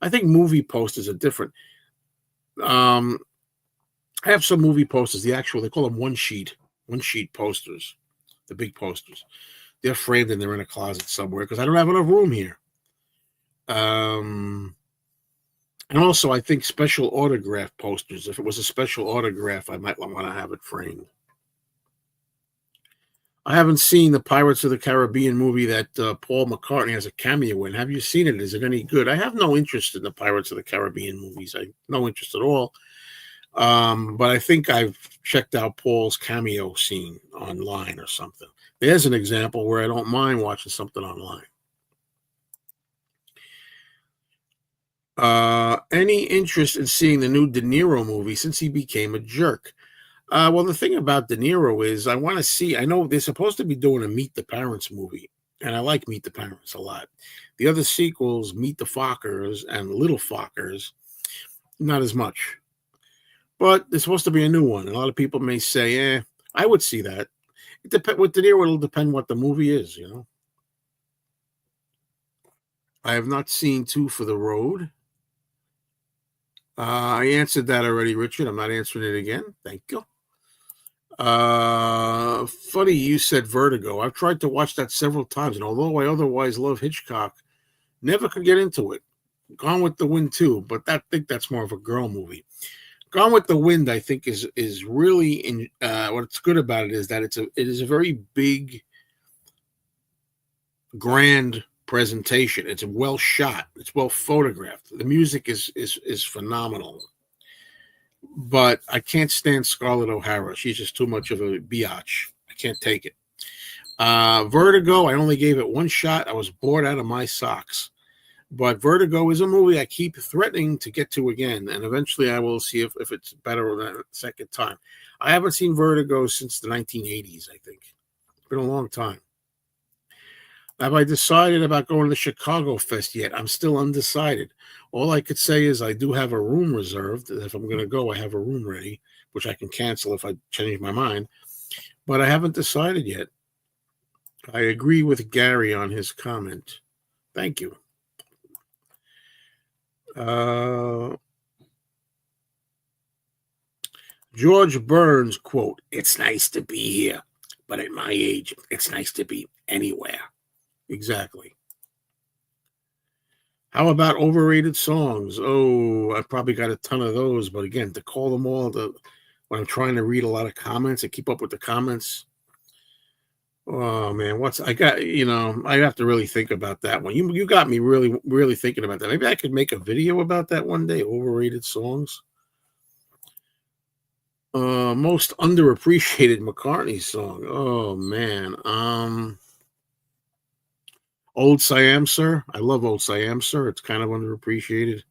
I think movie posters are different. I have some movie posters. They call them one sheet posters, the big posters. They're framed and they're in a closet somewhere because I don't have enough room here. And also, I think special autograph posters. If it was a special autograph, I might want to have it framed. I haven't seen the Pirates of the Caribbean movie that Paul McCartney has a cameo in. Have you seen it? Is it any good? I have no interest in the Pirates of the Caribbean movies. I no interest at all. But I think I've checked out Paul's cameo scene online or something. There's an example where I don't mind watching something online. Any interest in seeing the new De Niro movie since he became a jerk? Well, the thing about De Niro is I want to see. I know they're supposed to be doing a Meet the Parents movie, and I like Meet the Parents a lot. The other sequels, Meet the Fockers and Little Fockers, not as much. But there's supposed to be a new one. A lot of people may say, I would see that. With De Niro, it'll depend what the movie is, I have not seen Two for the Road. I answered that already, Richard. I'm not answering it again. Thank you. Funny you said Vertigo. I've tried to watch that several times, and although I otherwise love Hitchcock, never could get into it. Gone with the Wind too, but I think that's more of a girl movie. Gone with the Wind, I think, is really what's good about it is that it is a very big, grand presentation. It's well shot. It's well photographed. The music is phenomenal. But I can't stand Scarlett O'Hara. She's just too much of a biatch. I can't take it. Vertigo, I only gave it one shot. I was bored out of my socks. But Vertigo is a movie I keep threatening to get to again, and eventually I will see if it's better than a second time. I haven't seen Vertigo since the 1980s, I think. It's been a long time. Have I decided about going to the Chicago Fest yet? I'm still undecided. All I could say is I do have a room reserved. If I'm going to go, I have a room ready, which I can cancel if I change my mind. But I haven't decided yet. I agree with Gary on his comment. Thank you. George Burns, quote, "It's nice to be here, but at my age, it's nice to be anywhere." Exactly. How about overrated songs? Oh, I've probably got a ton of those, but again, to call them all, when I'm trying to read a lot of comments and keep up with the comments, oh man, I have to really think about that one. You got me really, really thinking about that. Maybe I could make a video about that one day, overrated songs. Most underappreciated McCartney song. Oh man. Old Siam Sir. I love Old Siam Sir. It's kind of underappreciated.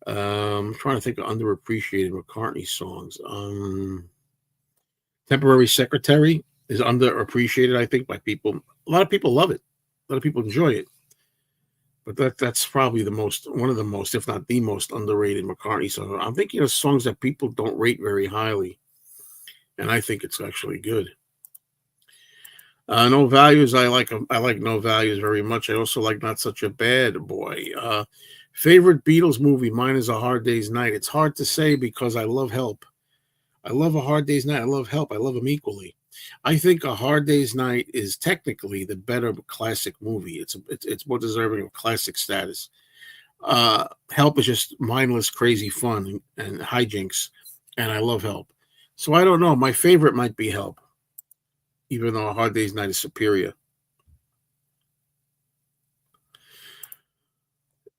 I'm trying to think of underappreciated McCartney songs. Temporary Secretary is underappreciated, I think, by people. A lot of people love it. A lot of people enjoy it. But that's probably one of the most, if not the most underrated McCartney song. I'm thinking of songs that people don't rate very highly. And I think it's actually good. No Values, I like No Values very much. I also like Not Such a Bad Boy. Favorite Beatles movie, mine is A Hard Day's Night. It's hard to say because I love Help. I love A Hard Day's Night. I love Help. I love them equally. I think A Hard Day's Night is technically the better classic movie. It's more deserving of classic status. Help is just mindless, crazy fun and hijinks, and I love Help. So I don't know. My favorite might be Help, even though A Hard Day's Night is superior.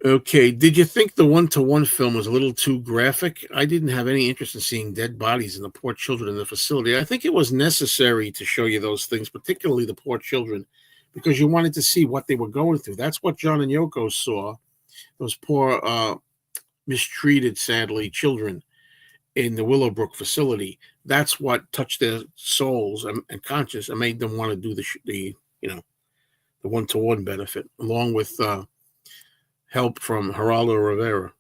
Okay, did you think the one-to-one film was a little too graphic? I didn't have any interest in seeing dead bodies and the poor children in the facility. I think it was necessary to show you those things, particularly the poor children, because you wanted to see what they were going through. That's what John and Yoko saw. Those poor, mistreated, sadly, children in the Willowbrook facility. That's what touched their souls and conscience and made them want to do the the one-to-one benefit, along with help from Geraldo Rivera.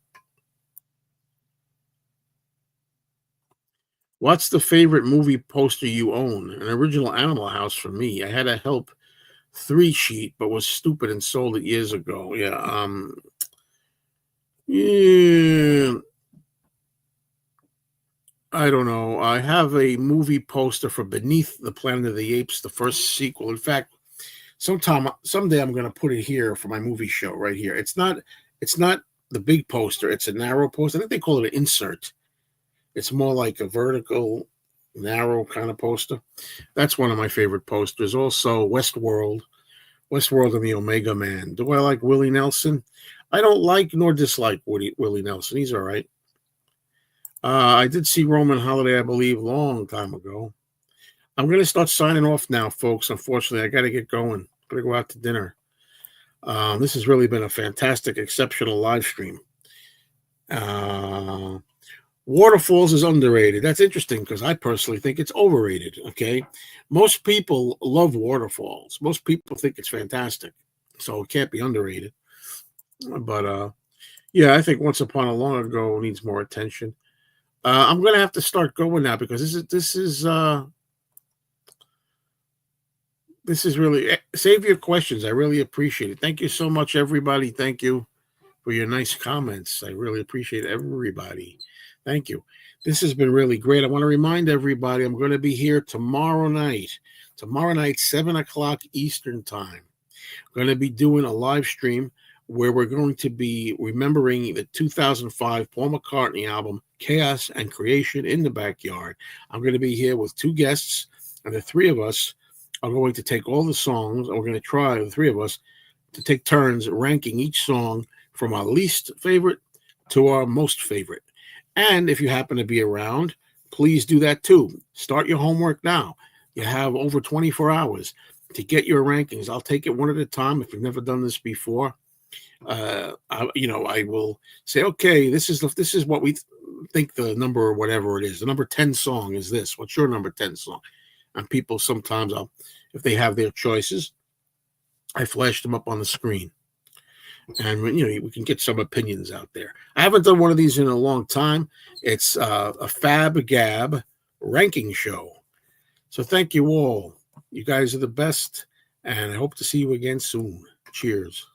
What's the favorite movie poster you own? An original Animal House for me. I had a Help 3 sheet, but was stupid and sold it years ago. Yeah, I don't know. I have a movie poster for Beneath the Planet of the Apes, the first sequel. In fact, someday I'm going to put it here for my movie show right here. It's not the big poster. It's a narrow poster. I think they call it an insert. It's more like a vertical, narrow kind of poster. That's one of my favorite posters. Also, Westworld and the Omega Man. Do I like Willie Nelson? I don't like nor dislike Willie Nelson. He's all right. I did see Roman Holiday, I believe, long time ago. I'm going to start signing off now, folks. Unfortunately, I got to get going. I'm going to go out to dinner. This has really been a fantastic, exceptional live stream. Waterfalls is underrated. That's interesting because I personally think it's overrated. Okay. Most people love waterfalls. Most people think it's fantastic. So it can't be underrated. But yeah, I think Once Upon a Long Ago needs more attention. I'm gonna have to start going now because this is really save your questions. I really appreciate it. Thank you so much, everybody. Thank you for your nice comments. I really appreciate everybody. Thank you. This has been really great. I want to remind everybody I'm going to be here tomorrow night, 7:00 Eastern time. I'm going to be doing a live stream where we're going to be remembering the 2005 Paul McCartney album, Chaos and Creation in the Backyard. I'm going to be here with 2 guests, and the 3 of us are going to take all the songs, and we're going to try, the 3 of us, to take turns ranking each song from our least favorite to our most favorite. And if you happen to be around, please do that too. Start your homework now. You have over 24 hours to get your rankings. I'll take it one at a time. If you've never done this before, I will say, okay, this is what we think the number or whatever it is. The number 10 song is this. What's your number 10 song? And people sometimes, if they have their choices, I flash them up on the screen. And we can get some opinions out there. I haven't done one of these in a long time. It's a Fab Gab ranking show. So thank you all. You guys are the best, and I hope to see you again soon. Cheers.